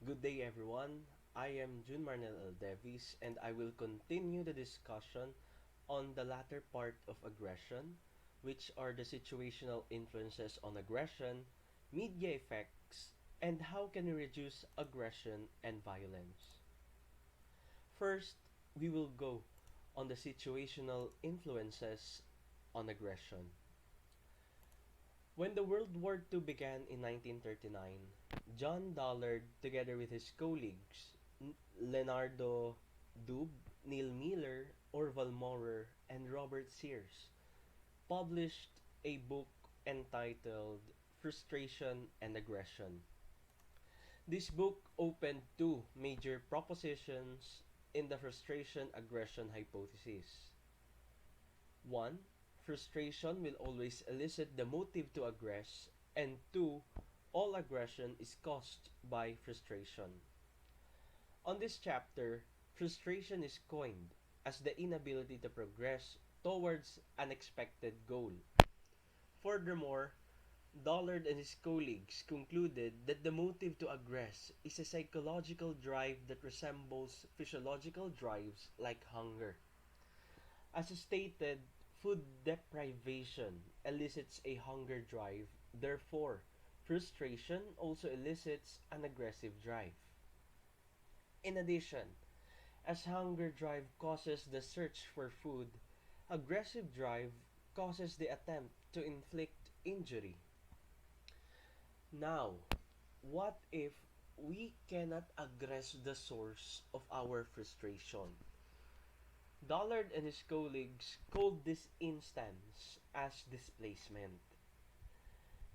Good day, everyone. I am June Marnel L. Davis, and I will continue the discussion on the latter part of aggression, which are the situational influences on aggression, media effects, and how can we reduce aggression and violence. First, we will go on the situational influences on aggression. When the World War II began in 1939, John Dollard, together with his colleagues Leonardo Dube, Neil Miller, Orval Maurer, and Robert Sears, published a book entitled Frustration and Aggression. This book opened two major propositions in the frustration aggression hypothesis. One, frustration will always elicit the motive to aggress, and two, all aggression is caused by frustration. On this chapter, frustration is coined as the inability to progress towards an expected goal. Furthermore, Dollard and his colleagues concluded that the motive to aggress is a psychological drive that resembles physiological drives like hunger. As stated, food deprivation elicits a hunger drive, therefore, frustration also elicits an aggressive drive. In addition, as hunger drive causes the search for food, aggressive drive causes the attempt to inflict injury. Now, what if we cannot address the source of our frustration? Dollard and his colleagues called this instance as displacement.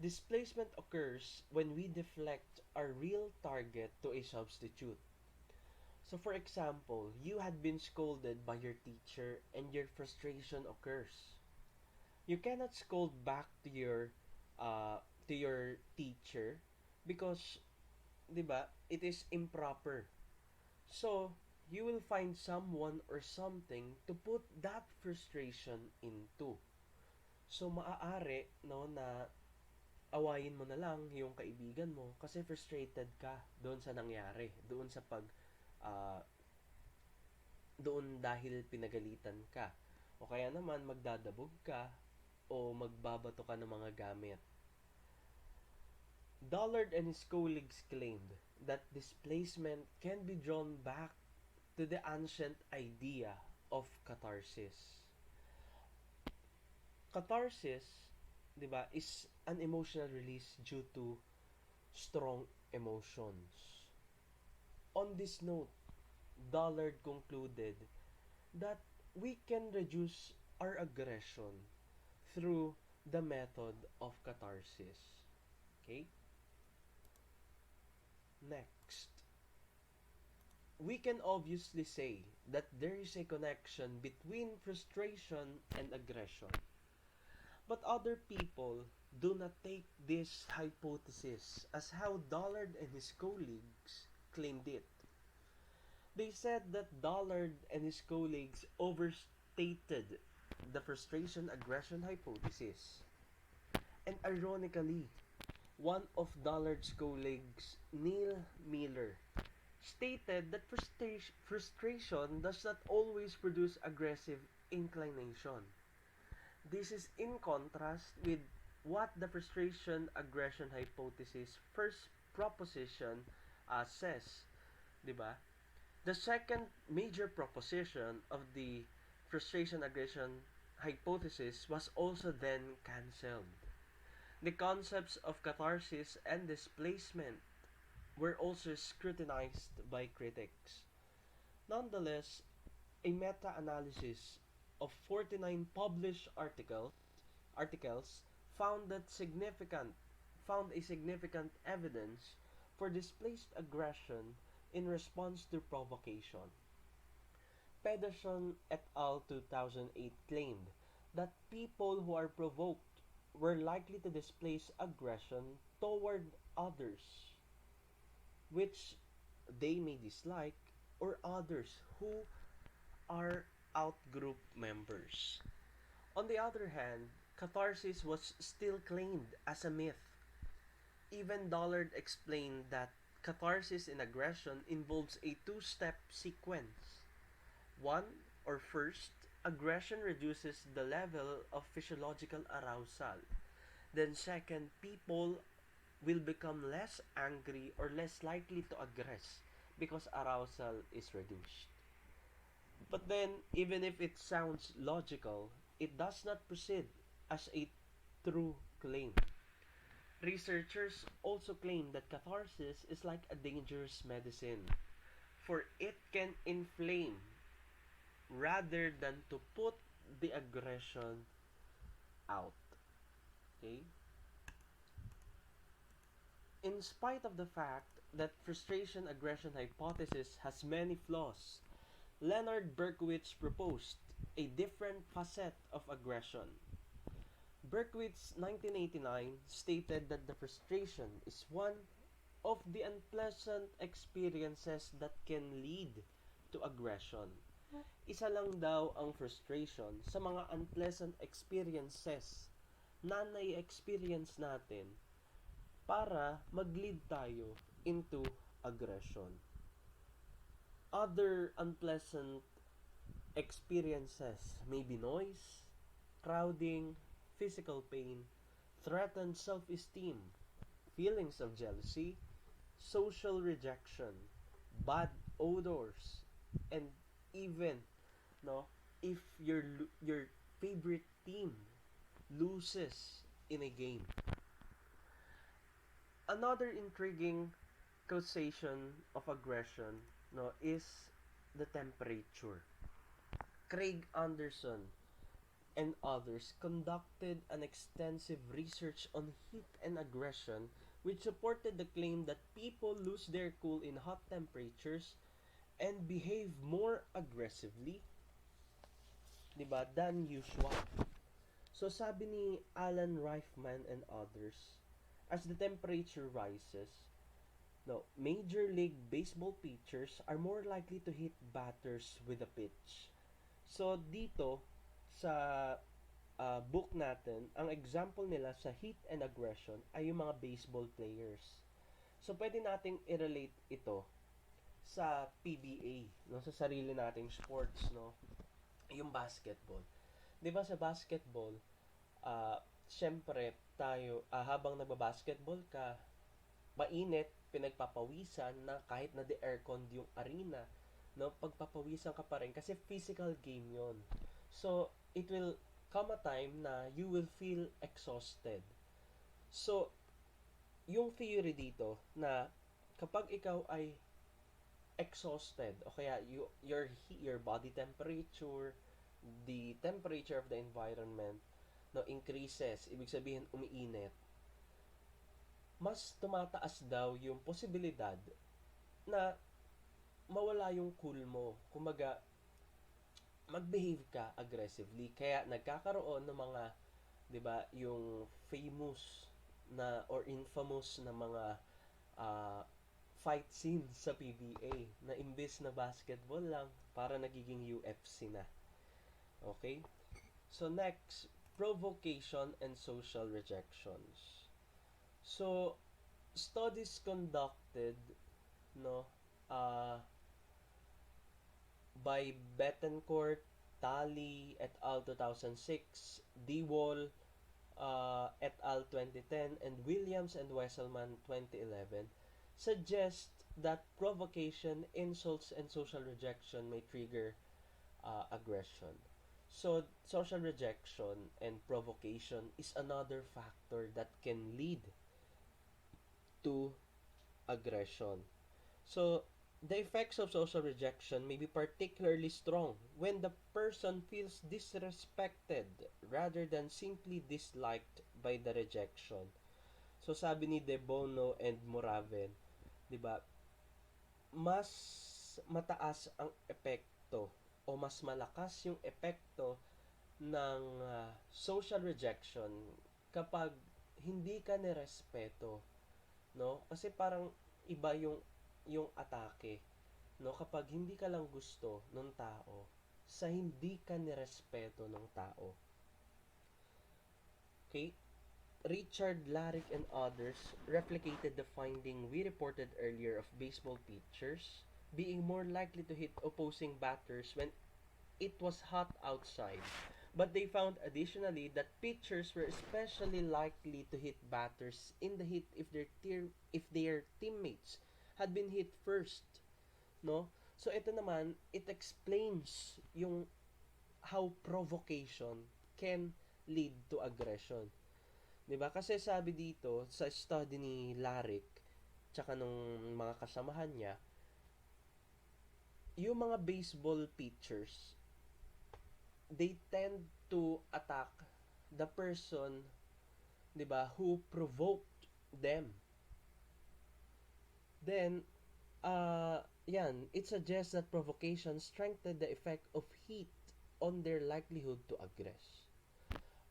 Displacement occurs when we deflect our real target to a substitute. So for example, you had been scolded by your teacher and your frustration occurs. You cannot scold back uh, to your teacher because 'di ba, it is improper. So, you will find someone or something to put that frustration into. So, maaari no na awayin mo na lang yung kaibigan mo kasi frustrated ka doon sa nangyari, doon sa uh, doon dahil pinagalitan ka. O kaya naman magdadabog ka o magbabato ka ng mga gamit. Dollard and his colleagues claimed that displacement can be drawn back to the ancient idea of catharsis. Catharsis, 'di ba, is an emotional release due to strong emotions. On this note, Dollard concluded that we can reduce our aggression through the method of catharsis. Okay? Next, we can obviously say that there is a connection between frustration and aggression. But other people do not take this hypothesis as how Dollard and his colleagues claimed it. They said that Dollard and his colleagues overstated the frustration aggression hypothesis. And ironically, one of Dollard's colleagues, Neil Miller, stated that frustration does not always produce aggressive inclination. This is in contrast with what the frustration aggression hypothesis first proposition says, 'di ba? The second major proposition of the frustration aggression hypothesis was also then cancelled. The concepts of catharsis and displacement were also scrutinized by critics. Nonetheless, a meta-analysis of 49 published articles found that significant found a significant evidence for displaced aggression in response to provocation. Pedersen et al. 2008 claimed that people who are provoked were likely to displace aggression toward others, which they may dislike, or others who are outgroup members. On the other hand, catharsis was still claimed as a myth. Even Dollard explained that catharsis in aggression involves a two-step sequence. One, or first, aggression reduces the level of physiological arousal. Then second, people will become less angry or less likely to aggress because arousal is reduced. But then, even if it sounds logical, it does not proceed as a true claim. Researchers also claim that catharsis is like a dangerous medicine, for it can inflame rather than to put the aggression out. Okay? In spite of the fact that frustration aggression hypothesis has many flaws, Leonard Berkowitz proposed a different facet of aggression. Berkowitz 1989 stated that the frustration is one of the unpleasant experiences that can lead to aggression. Isa lang daw ang frustration sa mga unpleasant experiences na nai-experience natin para mag-lead tayo into aggression. Other unpleasant experiences may be noise, crowding, physical pain, threatened self-esteem, feelings of jealousy, social rejection, bad odors, and even no if your favorite team loses in a game. Another intriguing causation of aggression is the temperature. Craig Anderson and others conducted an extensive research on heat and aggression, which supported the claim that people lose their cool in hot temperatures and behave more aggressively, diba, than usual. So sabi ni Alan Reifman and others, as the temperature rises, Major League Baseball pitchers are more likely to hit batters with a pitch. So dito sa book natin, ang example nila sa heat and aggression ay yung mga baseball players. So pwede nating i-relate ito sa PBA, sa sarili nating sports, yung basketball. 'Di ba sa basketball, syempre tayo habang nagba-basketball ka, mainit, pinagpapawisan na kahit na the aircon yung arena, pagpapawisan ka pa rin kasi physical game yon. So, it will come a time na you will feel exhausted. So, yung theory dito na kapag ikaw ay exhausted o kaya your body temperature, the temperature of the environment increases, ibig sabihin umiinit, mas tumataas daw yung posibilidad na mawala yung cool mo. Kumaga, mag-behave ka aggressively. Kaya nagkakaroon ng mga, 'di ba, yung famous na or infamous na mga fight scene sa PBA na imbes na basketball lang, para nagiging UFC na. Okay? So next, provocation and social rejections. So, studies conducted uh, by Betancourt, Talley et al. 2006, Dewall et al. 2010, and Williams and Wesselman 2011 suggest that provocation, insults, and social rejection may trigger aggression. So, social rejection and provocation is another factor that can lead to aggression. So, the effects of social rejection may be particularly strong when the person feels disrespected rather than simply disliked by the rejection. So, sabi ni De Bono and Moraven, di ba, mas mataas ang epekto o mas malakas yung epekto ng social rejection kapag hindi ka nirespeto, kasi parang iba yung atake, kapag hindi ka lang gusto ng tao sa hindi ka nirespeto ng tao. Okay? Richard Larrick and others replicated the finding we reported earlier of baseball pitchers being more likely to hit opposing batters when it was hot outside. But they found additionally that pitchers were especially likely to hit batters in the heat if their teammates had been hit first, no? So ito naman, it explains yung how provocation can lead to aggression. 'Di ba? Kasi sabi dito sa study ni Larrick tsaka nung mga kasamahan niya, yung mga baseball pitchers, they tend to attack the person, 'di ba, who provoked them. Then yan, it suggests that provocation strengthened the effect of heat on their likelihood to aggress.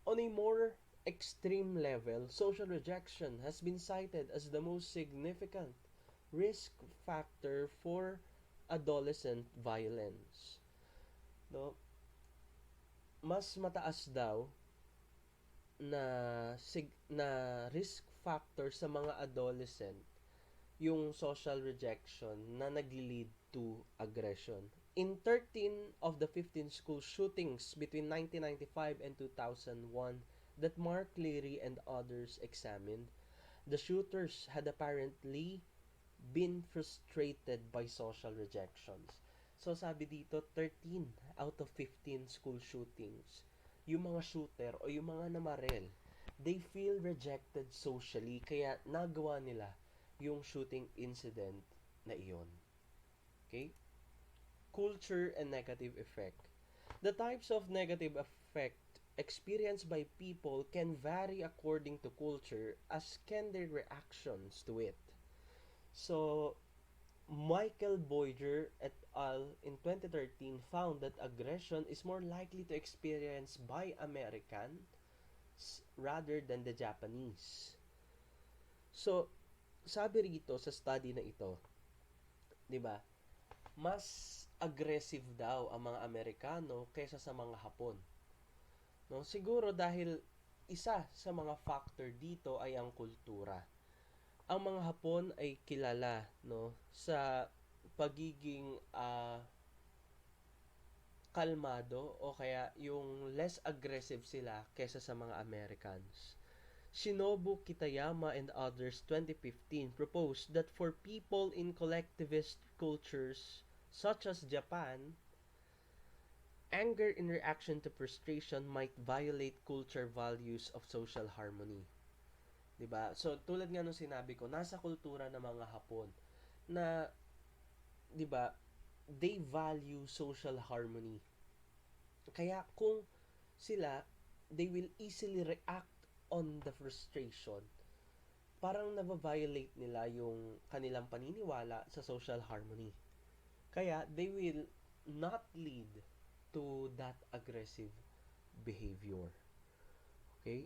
On a more extreme level, social rejection has been cited as the most significant risk factor for adolescent violence. No? Mas mataas daw na risk factor sa mga adolescent yung social rejection na nagli-lead to aggression. In 13 of the 15 school shootings between 1995 and 2001 that Mark Leary and others examined, the shooters had apparently been frustrated by social rejections. So sabi dito, 13 out of 15 school shootings, yung mga shooter o yung mga namarel, they feel rejected socially kaya nagawa nila yung shooting incident na iyon. Okay? Culture and negative effect. The types of negative effect experienced by people can vary according to culture as can their reactions to it. So, Michael Boyer et al. In 2013 found that aggression is more likely to experience by Americans rather than the Japanese. So, sabi rito sa study na ito, 'di ba? Mas aggressive daw ang mga Amerikano kaysa sa mga Hapon. No, siguro dahil isa sa mga factor dito ay ang kultura. Ang mga Hapon ay kilala, no, sa pagiging kalmado o kaya yung less aggressive sila kaysa sa mga Americans. Shinobu Kitayama and others 2015 proposed that for people in collectivist cultures such as Japan, anger in reaction to frustration might violate culture values of social harmony. 'Di ba? So tulad nga nung sinabi ko, nasa kultura ng mga Hapon na 'di ba, they value social harmony. Kaya kung sila, they will easily react on the frustration. Parang na-violate nila yung kanilang paniniwala sa social harmony. Kaya they will not lead to that aggressive behavior. Okay?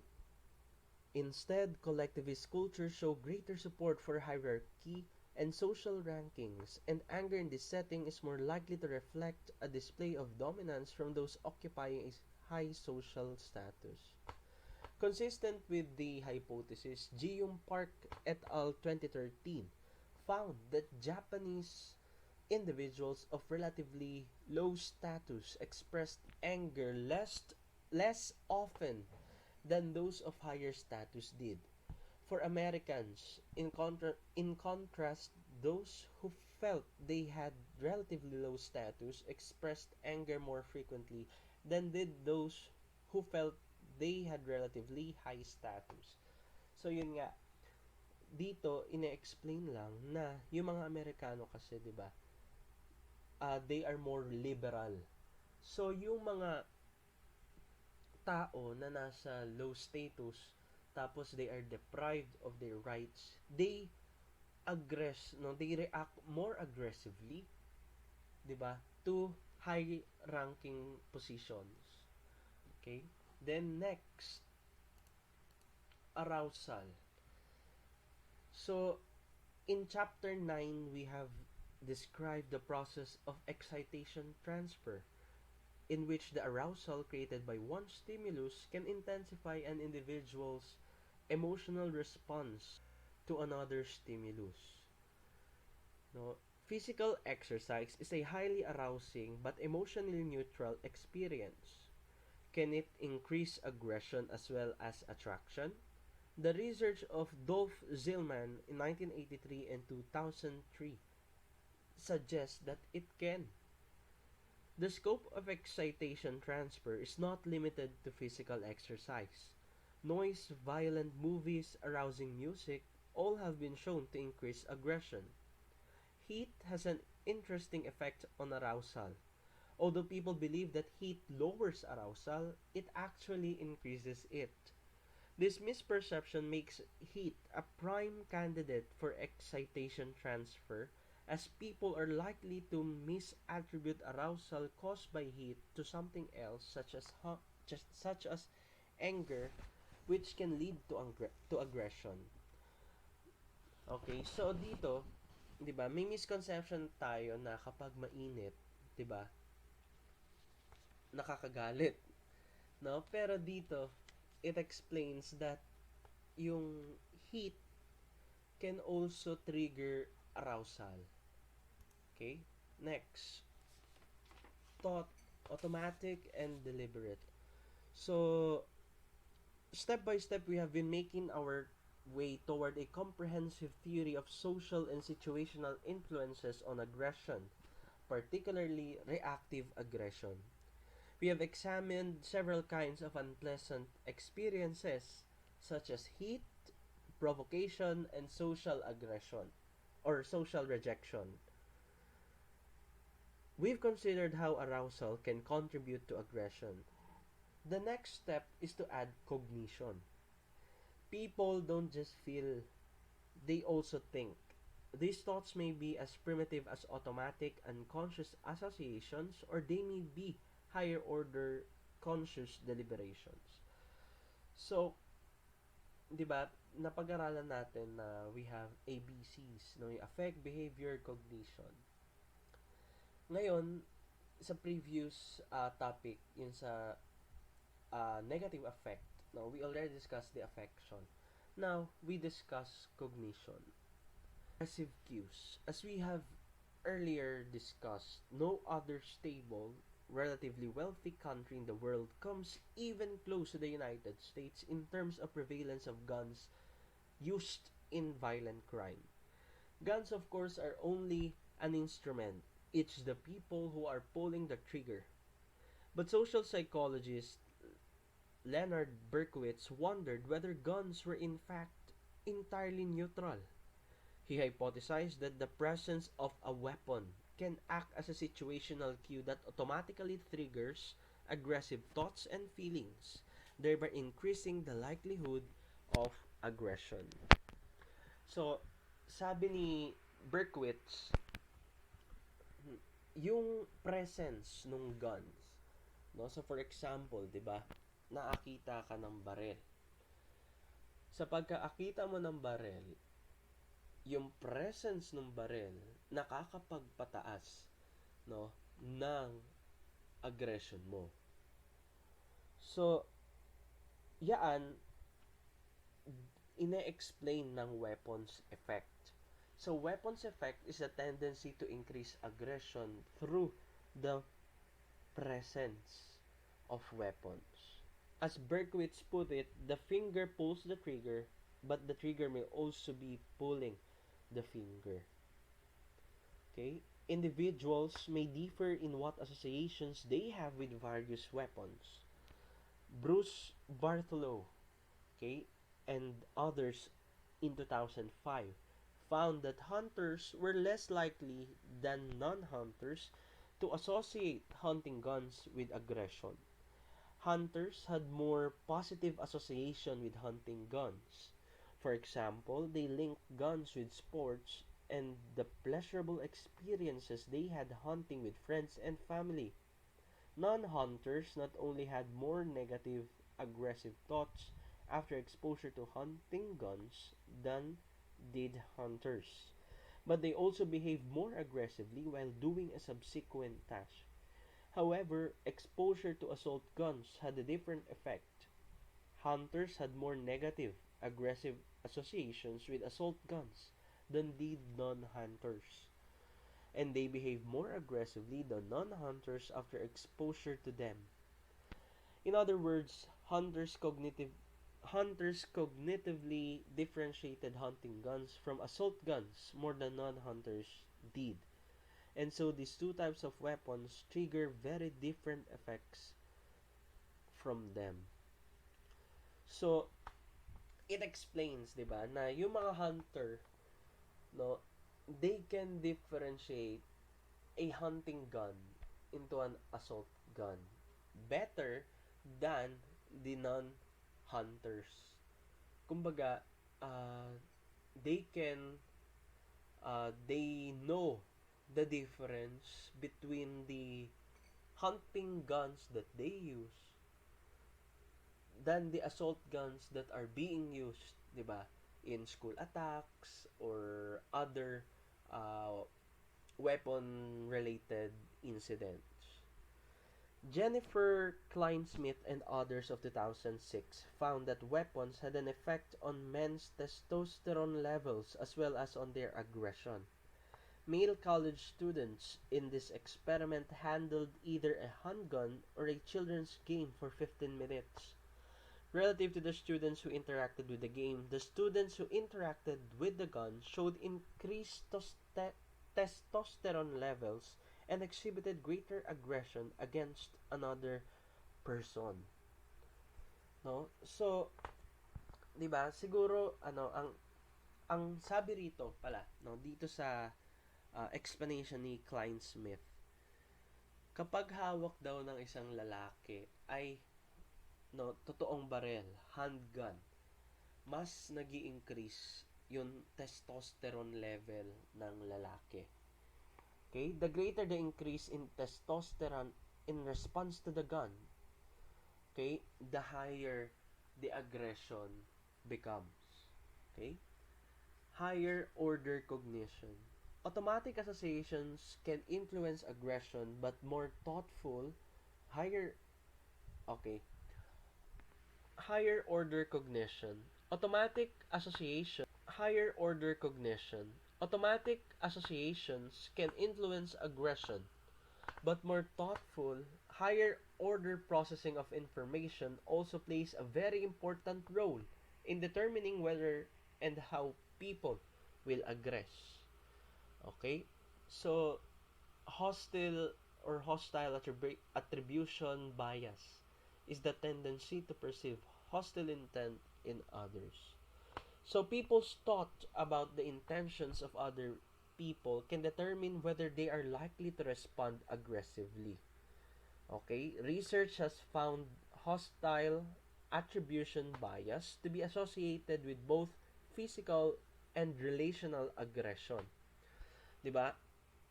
Instead, collectivist cultures show greater support for hierarchy and social rankings, and anger in this setting is more likely to reflect a display of dominance from those occupying a high social status. Consistent with the hypothesis, Ji-Yoon Park et al. 2013 found that Japanese individuals of relatively low status expressed anger less often than those of higher status did. For Americans, in contrast, those who felt they had relatively low status expressed anger more frequently than did those who felt they had relatively high status. So yun nga, dito ine-explain lang na yung mga Amerikano kasi 'di ba, they are more liberal. So yung mga tao na nasa low status tapos they are deprived of their rights, they react more aggressively, 'di ba, to high ranking positions. Okay? Then next, arousal. So in chapter 9 we have described the process of excitation transfer, in which the arousal created by one stimulus can intensify an individual's emotional response to another stimulus. No, physical exercise is a highly arousing but emotionally neutral experience. Can it increase aggression as well as attraction? The research of Dolph Zillman in 1983 and 2003 suggests that it can. The scope of excitation transfer is not limited to physical exercise. Noise, violent movies, arousing music all have been shown to increase aggression. Heat has an interesting effect on arousal. Although people believe that heat lowers arousal, it actually increases it. This misperception makes heat a prime candidate for excitation transfer, as people are likely to misattribute arousal caused by heat to something else such as anger, which can lead to aggression. Okay, so dito, 'di ba, may misconception tayo na kapag mainit, 'di ba, nakakagalit, no? Pero dito, it explains that yung heat can also trigger arousal. Okay? Next, thought, automatic and deliberate. So, step by step, we have been making our way toward a comprehensive theory of social and situational influences on aggression, particularly reactive aggression. We have examined several kinds of unpleasant experiences, such as heat, provocation, and social aggression, or social rejection. We've considered how arousal can contribute to aggression. The next step is to add cognition. People don't just feel, they also think. These thoughts may be as primitive as automatic unconscious associations, or they may be higher order conscious deliberations. So, 'di ba, napag-aralan natin na we have ABCs, no, yung affect, behavior, cognition. Ngayon, sa previous topic, yun sa negative affect, no, we already discussed the affection. Now, we discuss cognition. Passive cues. As we have earlier discussed, no other stable, relatively wealthy country in the world comes even close to the United States in terms of prevalence of guns used in violent crime. Guns, of course, are only an instrument. It's the people who are pulling the trigger. But social psychologist Leonard Berkowitz wondered whether guns were in fact entirely neutral. He hypothesized that the presence of a weapon can act as a situational cue that automatically triggers aggressive thoughts and feelings, thereby increasing the likelihood of aggression. So, sabi ni Berkowitz, yung presence ng guns, no? So for example, 'di ba? Nakakita ka ng barel. Sa pagkaakita mo ng barel, yung presence ng barel nakakapagpataas, no, ng aggression mo. So, yaan ine-explain ng weapons effect. So, weapons effect is a tendency to increase aggression through the presence of weapons. As Berkowitz put it, the finger pulls the trigger, but the trigger may also be pulling the finger. Okay? Individuals may differ in what associations they have with various weapons. Bruce Bartholow, okay, and others in 2005 found that hunters were less likely than non-hunters to associate hunting guns with aggression. Hunters had more positive association with hunting guns. For example, they linked guns with sports and the pleasurable experiences they had hunting with friends and family. Non-hunters not only had more negative, aggressive thoughts after exposure to hunting guns than did hunters, but they also behaved more aggressively while doing a subsequent task. However, exposure to assault guns had a different effect. Hunters had more negative, aggressive associations with assault guns than did non-hunters, and they behave more aggressively than non-hunters after exposure to them. In other words, hunters cognitively differentiated hunting guns from assault guns more than non-hunters did. And so these two types of weapons trigger very different effects from them. So, it explains, 'di ba, na yung mga hunter, no, they can differentiate a hunting gun into an assault gun better than the non-hunters. Kumbaga, uh, they can they know the difference between the hunting guns that they use than the assault guns that are being used, 'di ba? In school attacks or other uh, weapon-related incidents. Jennifer Kleinsmith and others of 2006 found that weapons had an effect on men's testosterone levels as well as on their aggression. Male college students in this experiment handled either a handgun or a children's game for 15 minutes. Relative to the students who interacted with the game, the students who interacted with the gun showed increased testosterone levels and exhibited greater aggression against another person. No? So, 'di ba? Siguro ang sabi rito pala, no, dito sa explanation ni Klein Smith, kapag hawak daw ng isang lalaki ay no, totoong barel, handgun, mas nagi increase yung testosterone level ng lalaki. Okay? The greater the increase in testosterone in response to the gun, okay, the higher the aggression becomes. Okay? Higher order cognition. Automatic associations can influence aggression, but more thoughtful, higher, okay, higher order cognition. Higher order cognition. Automatic associations can influence aggression, but more thoughtful, higher order processing of information also plays a very important role in determining whether and how people will aggress. Okay? So, hostile attribution bias is the tendency to perceive hostile intent in others. So people's thought about the intentions of other people can determine whether they are likely to respond aggressively. Okay? Research has found hostile attribution bias to be associated with both physical and relational aggression. 'Di ba?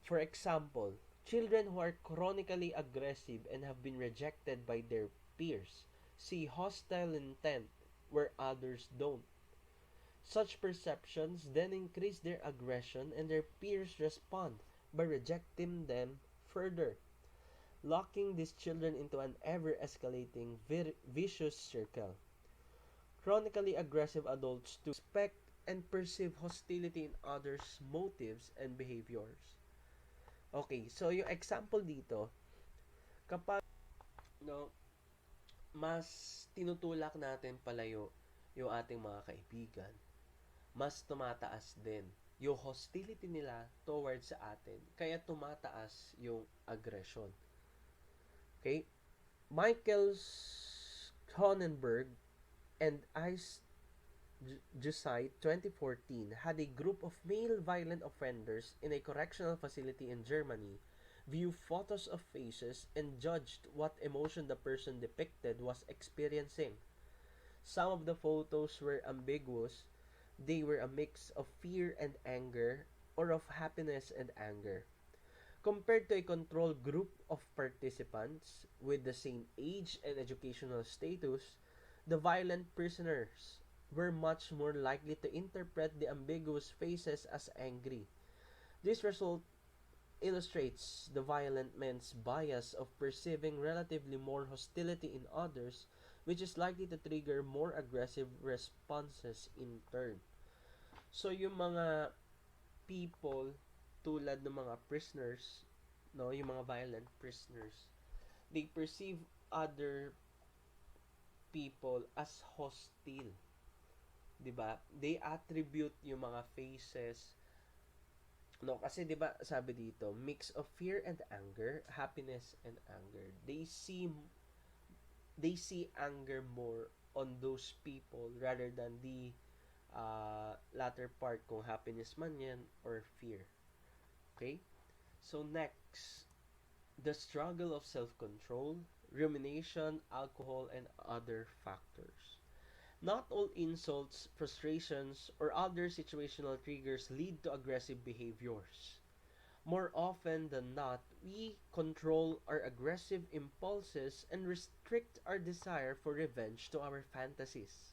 For example, children who are chronically aggressive and have been rejected by their peers see hostile intent where others don't. Such perceptions then increase their aggression and their peers respond by rejecting them further, locking these children into an ever-escalating vicious circle. Chronically aggressive adults too expect and perceive hostility in others' motives and behaviors. Okay, so yung example dito, kapag no, mas tinutulak natin palayo yung ating mga kaibigan, mas tumataas din yung hostility nila towards sa atin. Kaya tumataas yung aggression. Okay? Michael Cronenberg and Ice Jusai 2014 had a group of male violent offenders in a correctional facility in Germany view photos of faces and judged what emotion the person depicted was experiencing. Some of the photos were ambiguous. They were a mix of fear and anger or of happiness and anger. Compared to a control group of participants with the same age and educational status, the violent prisoners were much more likely to interpret the ambiguous faces as angry. This result illustrates the violent man's bias of perceiving relatively more hostility in others which is likely to trigger more aggressive responses in turn. So yung mga people tulad ng mga prisoners, no, yung mga violent prisoners, they perceive other people as hostile, 'di ba? They attribute yung mga faces, no, kasi 'di ba sabi dito, mix of fear and anger, happiness and anger. They see anger more on those people rather than the latter part, kung happiness man yan or fear. Okay? So next, the struggle of self-control, rumination, alcohol, and other factors. Not all insults, frustrations, or other situational triggers lead to aggressive behaviors. More often than not, we control our aggressive impulses and restrict our desire for revenge to our fantasies.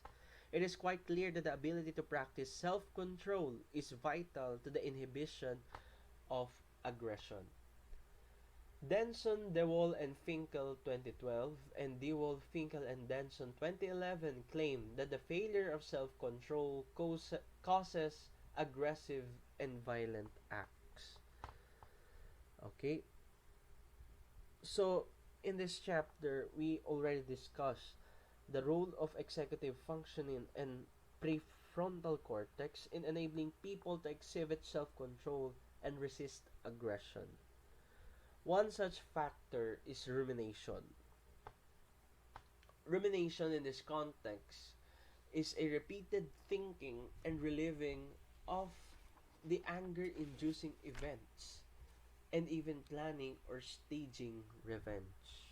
It is quite clear that the ability to practice self control is vital to the inhibition of aggression. Denson, DeWall, and Finkel 2012 and DeWall, Finkel, and Denson 2011 claim that the failure of self control causes aggressive and violent acts. Okay, so in this chapter, we already discussed the role of executive functioning and prefrontal cortex in enabling people to exhibit self-control and resist aggression. One such factor is rumination. Rumination in this context is a repeated thinking and reliving of the anger-inducing events and even planning or staging revenge.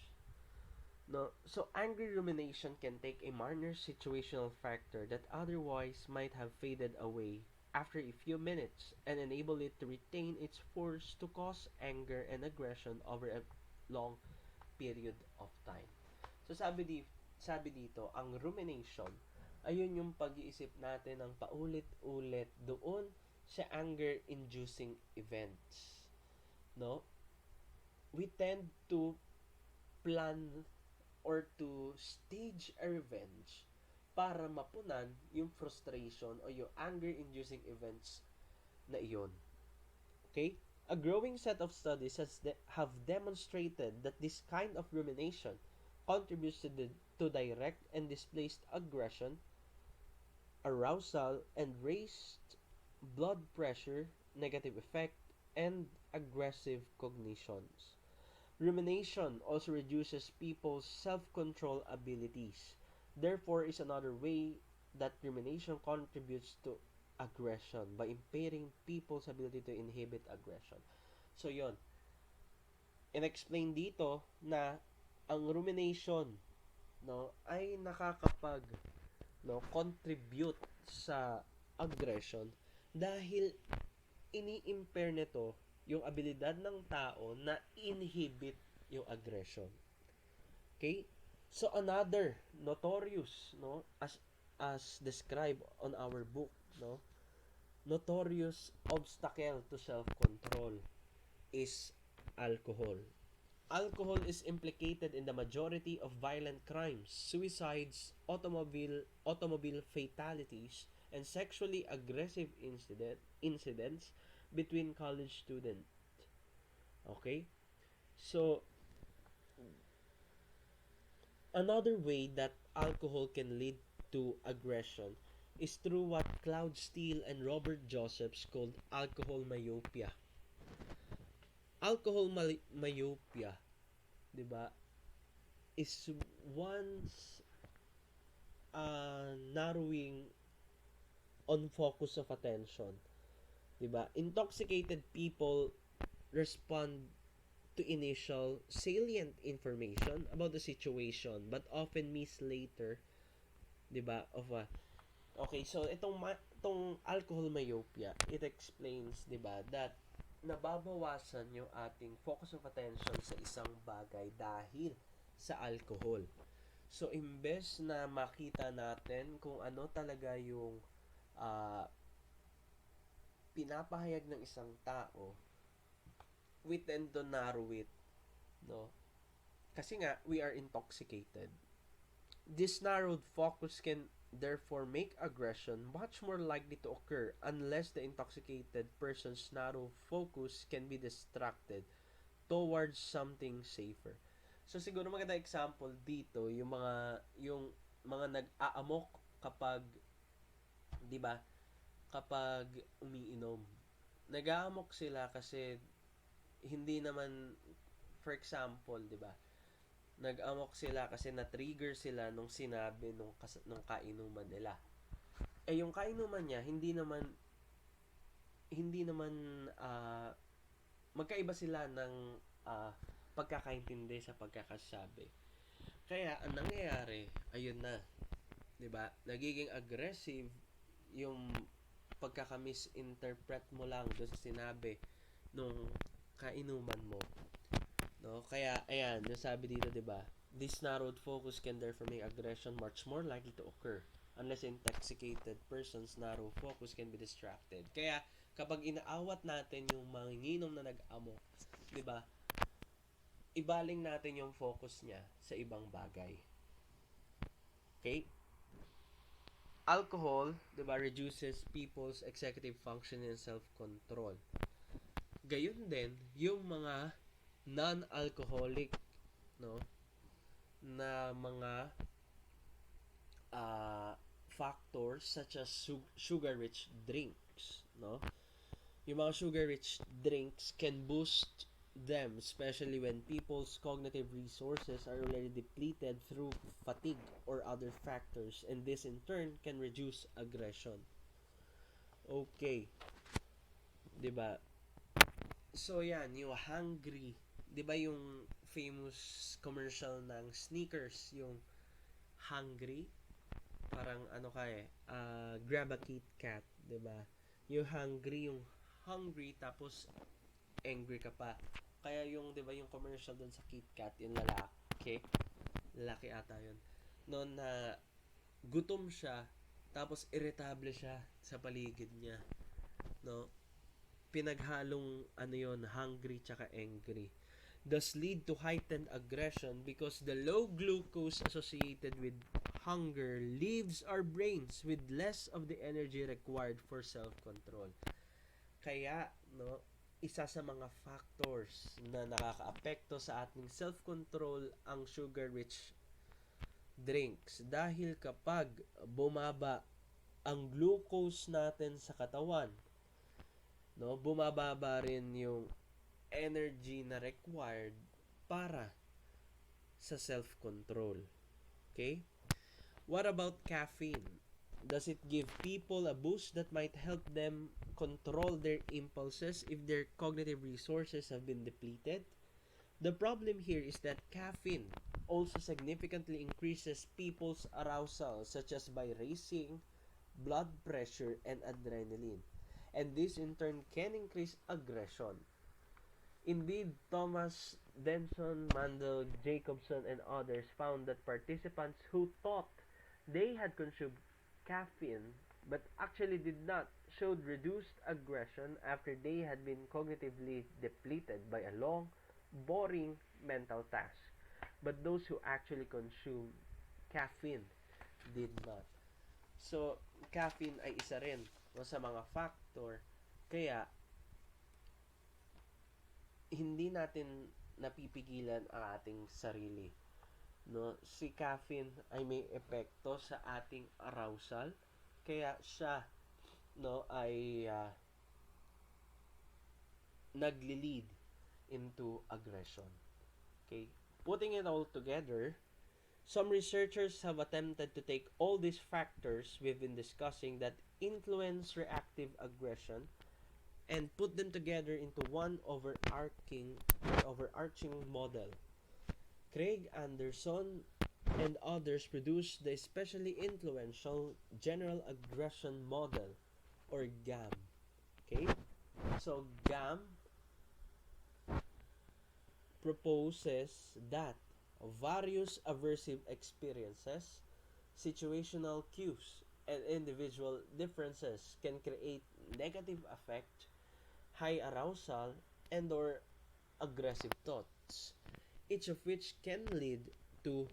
No, so angry rumination can take a minor situational factor that otherwise might have faded away after a few minutes and enable it to retain its force to cause anger and aggression over a long period of time. So sabi dito, ang rumination, ayun yung pag-iisip natin ng paulit-ulit doon sa anger-inducing events. No? We tend to plan or to stage a revenge para mapunan yung frustration o yung anger-inducing events na iyon. Okay? A growing set of studies have demonstrated that this kind of rumination contributes to direct and displaced aggression, arousal, and raised blood pressure, negative effect, and aggressive cognitions. Rumination also reduces people's self-control abilities. Therefore, is another way that rumination contributes to aggression by impairing people's ability to inhibit aggression. So, yon. In-explain dito na ang rumination, no, ay nakakapag, no, contribute sa aggression dahil ini-impair nito yung abilidad ng tao na inhibit yung aggression. Okay? So another notorious, no, as described on our book, no, notorious obstacle to self-control is alcohol. Alcohol is implicated in the majority of violent crimes, suicides, automobile fatalities, and sexually aggressive incidents between college students. Okay? So, another way that alcohol can lead to aggression is through what Claude Steele and Robert Josephs called alcohol myopia. Alcohol myopia, 'di ba? Is one's narrowing on focus of attention, 'di ba? Intoxicated people respond to initial salient information about the situation but often miss later, 'di ba? Okay, so itong alcohol myopia, it explains, 'di ba, that nababawasan yung ating focus of attention sa isang bagay dahil sa alcohol. So, imbes na makita natin kung ano talaga yung uh, pinapahayag ng isang tao, we tend to narrow it, no? Kasi nga, we are intoxicated. This narrowed focus can therefore make aggression much more likely to occur unless the intoxicated person's narrow focus can be distracted towards something safer. So siguro maganda example dito yung mga nag-aamok kapag 'di ba kapag umiinom. Nag-aamok sila kasi hindi naman, for example, 'di ba? Nag-amok sila kasi na-trigger sila nung sinabi nung kainuman nila. Eh yung kainuman niya hindi naman magkaiba sila ng ah, pagkakaintindi sa pagkakasabi. Kaya ang nangyayari, ayun na, 'di ba? Nagiging aggressive yung pagkaka-misinterpret mo lang doon sa sinabi nung kainuman mo. No? Kaya, ayan, nasabi dito, di ba? This narrowed focus can therefore make aggression much more likely to occur unless intoxicated person's narrow focus can be distracted. Kaya, kapag inaawat natin yung manginginom na nag-amo, di ba, ibaling natin yung focus niya sa ibang bagay. Okay? Alcohol, di ba, reduces people's executive function and self-control. Gayun din, yung mga non-alcoholic, no, na mga uh, factors such as sugar-rich drinks, no? Yung mga sugar-rich drinks can boost them, especially when people's cognitive resources are already depleted through fatigue or other factors, and this in turn can reduce aggression. Okay, 'di ba? So yan, yung hungry, 'di ba yung famous commercial ng sneakers, yung hungry, parang ano ka grab a Kit Kat, 'di ba? Yung hungry tapos angry ka pa. Kaya yung 'di ba yung commercial doon sa Kit Kat, yung lalaki ata 'yun. Noon na gutom siya tapos irritable siya sa paligid niya, no? Pinaghalong ano 'yon, hungry tsaka angry. Thus lead to heightened aggression because the low glucose associated with hunger leaves our brains with less of the energy required for self-control. Kaya, no, isa sa mga factors na nakakaapekto sa ating self-control ang sugar-rich drinks. Dahil kapag bumaba ang glucose natin sa katawan, no, bumababa rin yung energy na required para sa self-control. Okay? What about caffeine? Does it give people a boost that might help them control their impulses if their cognitive resources have been depleted? The problem here is that caffeine also significantly increases people's arousal, such as by raising blood pressure and adrenaline. And this in turn can increase aggression. Indeed, Thomas Denson, Mandel, Jacobson, and others found that participants who thought they had consumed caffeine but actually did not showed reduced aggression after they had been cognitively depleted by a long, boring mental task. But those who actually consumed caffeine did not. So, caffeine ay isa rin sa mga factor kaya hindi natin napipigilan ang ating sarili, no? Si caffeine ay may epekto sa ating arousal kaya siya, no, ay nagli-lead into aggression. Okay, putting it all together, some researchers have attempted to take all these factors we've been discussing that influence reactive aggression and put them together into one overarching model. Craig Anderson and others produced the especially influential General Aggression Model, or GAM. Okay? So, GAM proposes that various aversive experiences, situational cues, and individual differences can create negative affect, high arousal, and or aggressive thoughts, each of which can lead to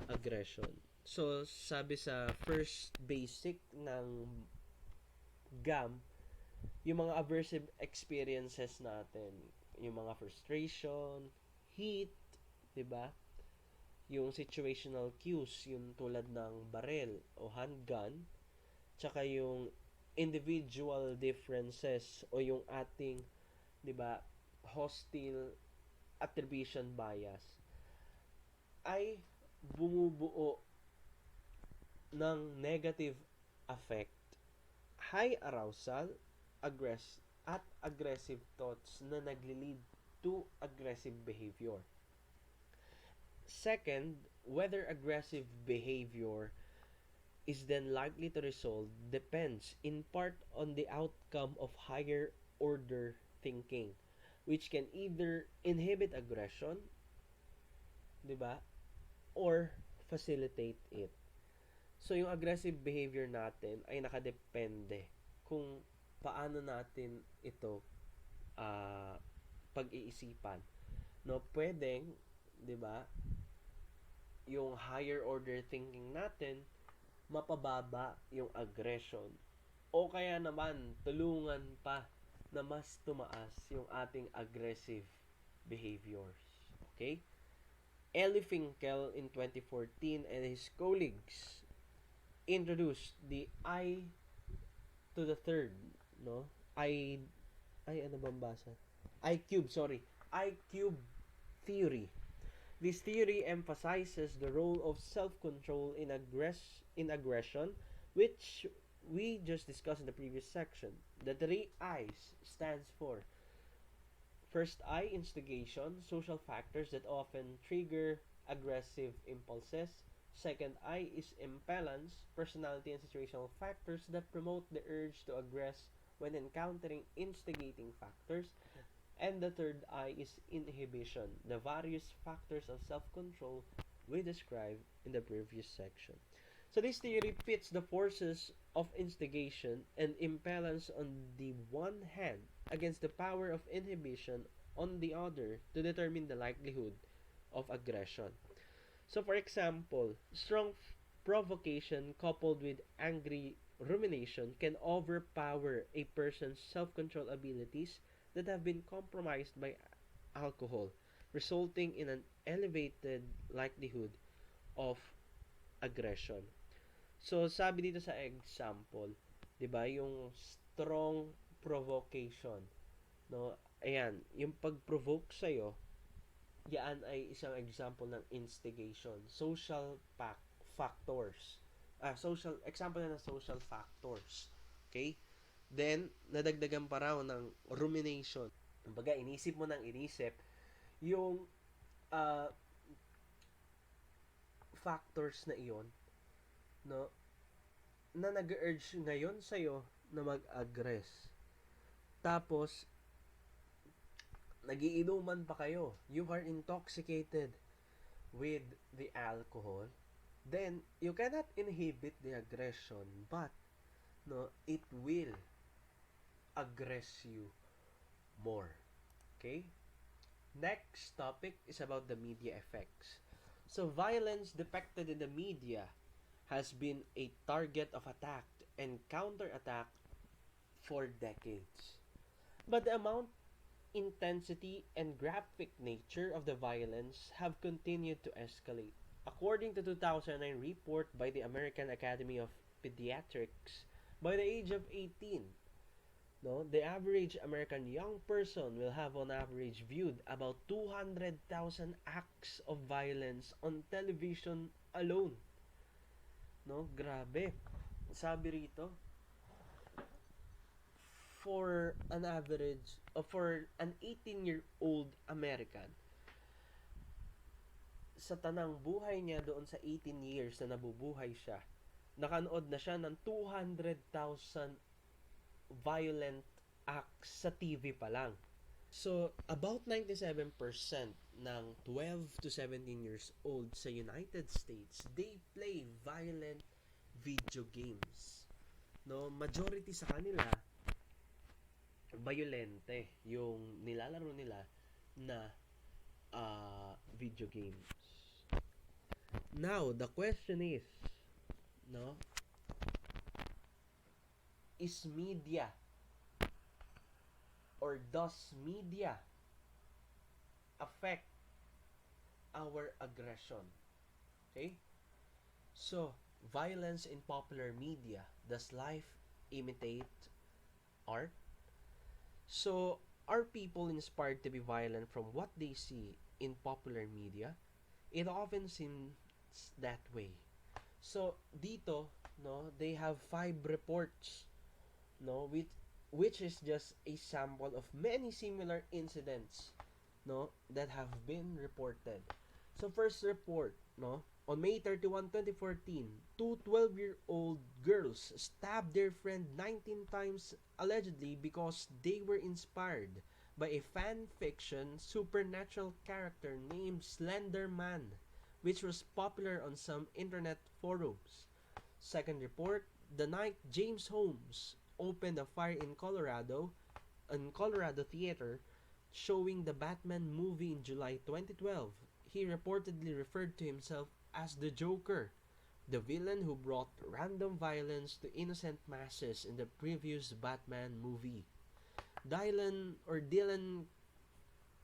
aggression. So, sabi sa first basic ng GAM, yung mga aversive experiences natin, yung mga frustration, heat, 'di ba? Yung situational cues, yung tulad ng barel o handgun, tsaka yung individual differences o yung ating, 'di ba, hostile attribution bias ay bumubuo ng negative affect, high arousal, at aggressive thoughts na nagli-lead to aggressive behavior. Second, whether aggressive behavior is then likely to resolve depends in part on the outcome of higher order thinking, which can either inhibit aggression, 'di ba, or facilitate it. So yung aggressive behavior natin ay nakadepende kung paano natin ito uh, pag-iisipan. No, pwedeng, 'di ba, yung higher order thinking natin mapababa yung aggression. O kaya naman, tulungan pa na mas tumaas yung ating aggressive behaviors. Okay? Ellie Finkel in 2014 and his colleagues introduced the I to the third, no? I ano bang basa? I cube, sorry. I cube theory. This theory emphasizes the role of self-control in aggression, which we just discussed in the previous section. The three I's stands for: first I, instigation, social factors that often trigger aggressive impulses. Second I is impellence, personality and situational factors that promote the urge to aggress when encountering instigating factors. And the third I is inhibition, the various factors of self-control we described in the previous section. So this theory pits the forces of instigation and impellence on the one hand against the power of inhibition on the other to determine the likelihood of aggression. So for example, strong provocation coupled with angry rumination can overpower a person's self-control abilities that have been compromised by alcohol, resulting in an elevated likelihood of aggression. So, sabi dito sa example, 'di ba, yung strong provocation, no? Ayan, yung pag-provoke sa iyo, yan ay isang example ng instigation. Social factors. Social example na ng social factors. Okay? Then, nadagdagan pa raw ng rumination. Kumbaga, inisip mo ng inisip yung uh, factors na iyon, no, na nag-urge ngayon sa'yo na mag-aggress. Tapos, nagiinuman pa kayo. You are intoxicated with the alcohol. Then, you cannot inhibit the aggression, but, no, it will aggress you more. Okay? Next topic is about the media effects. So, violence depicted in the media has been a target of attack and counterattack for decades. But the amount, intensity, and graphic nature of the violence have continued to escalate. According to 2009 report by the American Academy of Pediatrics, by the age of 18, no, the average American young person will have on average viewed about 200,000 acts of violence on television alone. No, grabe. Sabi rito, for an average, for an 18-year-old American, sa tanang buhay niya doon sa 18 years na nabubuhay siya, nakanood na siya ng 200,000 violent acts sa TV pa lang. So, about 97% ng 12 to 17 years old sa United States, they play violent video games. No, majority sa kanila violente yung nilalaro nila na video games. Now, the question no, is media or does media affect our aggression? Okay? So, violence in popular media. Does life imitate art? So, are people inspired to be violent from what they see in popular media? It often seems that way. So, dito, no, they have five reports, no, which is just a sample of many similar incidents, no, that have been reported. So first report, no, on May 31, 2014, two 12-year-old girls stabbed their friend 19 times allegedly because they were inspired by a fan fiction supernatural character named Slender Man, which was popular on some internet forums. Second report, the night James Holmes opened a fire in Colorado theater showing the Batman movie in July 2012. He reportedly referred to himself as the Joker, the villain who brought random violence to innocent masses in the previous Batman movie. Dylan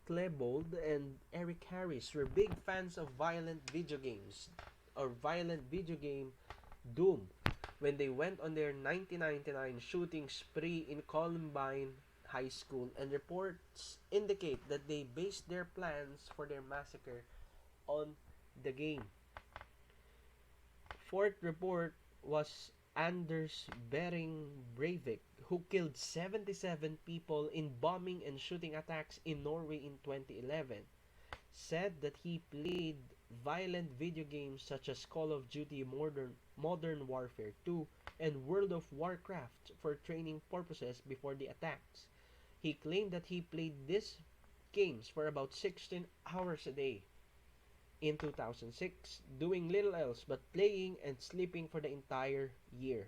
Klebold and Eric Harris were big fans of violent video game Doom when they went on their 1999 shooting spree in Columbine High School, and reports indicate that they based their plans for their massacre on the game. Fourth report was Anders Bering Breivik, who killed 77 people in bombing and shooting attacks in Norway in 2011, said that he played violent video games such as Call of Duty Modern Warfare 2 and World of Warcraft for training purposes before the attacks. He claimed that he played these games for about 16 hours a day in 2006, doing little else but playing and sleeping for the entire year.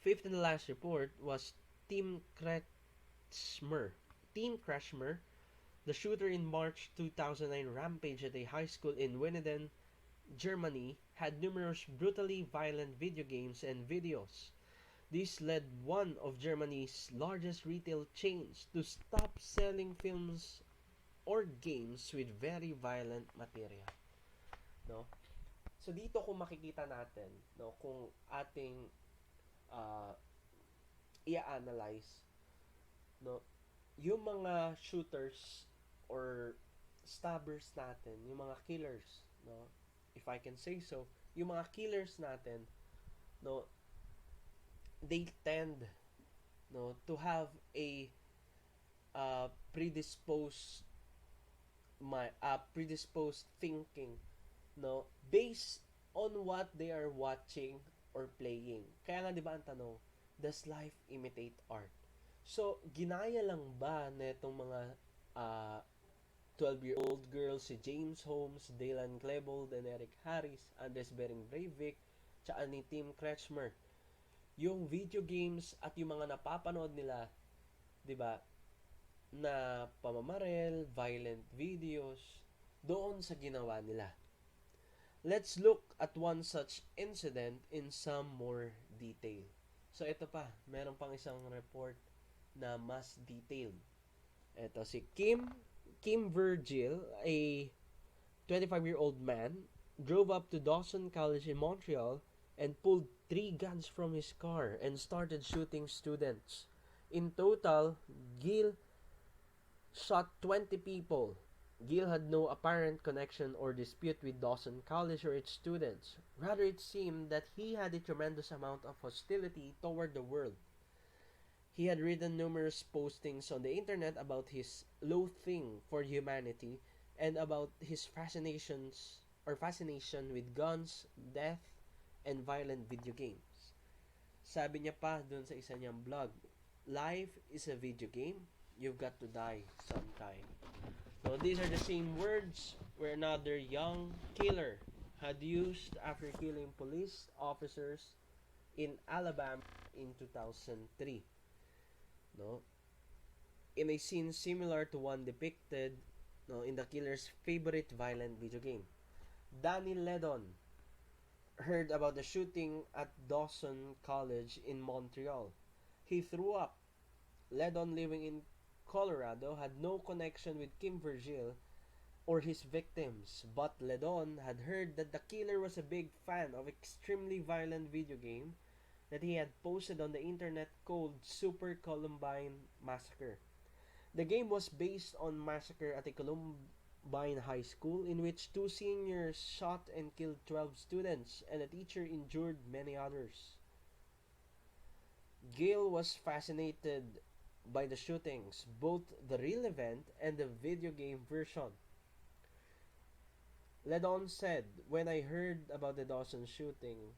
Fifth and the last report was Tim Kretschmer. Tim Kretschmer, the shooter in March 2009 rampage at a high school in Winnenden, Germany, had numerous brutally violent video games and videos. This led one of Germany's largest retail chains to stop selling films or games with very violent material. No? So dito kung makikita natin, no, kung ating uh, i-analyze, no, yung mga shooters or stabbers natin, yung mga killers, no, if I can say so, yung mga killers natin, no, they tend, no, to have a predisposed predisposed thinking, no, based on what they are watching or playing. Kaya nga 'di ba ang tanong, does life imitate art? So, ginaya lang ba netong mga uh, 12-year-old girls si James Holmes, Dylan Klebold, and Eric Harris, Andres Bering Breivik, tsaka ni Tim Kretschmer, yung video games at yung mga napapanood nila, 'di ba, na pamamarel, violent videos doon sa ginawa nila. Let's look at one such incident in some more detail. So ito pa, meron pang isang report na mas detailed. Ito si Kim Virgil, a 25-year-old man, drove up to Dawson College in Montreal and pulled 3 guns from his car and started shooting students. In total, Gil shot 20 people. Gill had no apparent connection or dispute with Dawson College or its students. Rather, it seemed that he had a tremendous amount of hostility toward the world. He had written numerous postings on the internet about his loathing for humanity and about his fascination with guns, death, and violent video games. Sabi niya pa dun sa isa niyang blog, life is a video game. You've got to die sometime. So these are the same words where another young killer had used after killing police officers in Alabama in 2003. No? In a scene similar to one depicted, no, in the killer's favorite violent video game. Danny Ledon heard about the shooting at Dawson College in Montreal. He threw up. Ledon, living in Colorado, had no connection with Kim Virgil or his victims, but Ledon had heard that the killer was a big fan of extremely violent video game that he had posted on the internet called Super Columbine Massacre. The game was based on massacre at a Columbine high school in which two seniors shot and killed 12 students and a teacher injured many others. Gale was fascinated by the shootings, both the real event and the video game version. Ledon said, "When I heard about the Dawson shooting,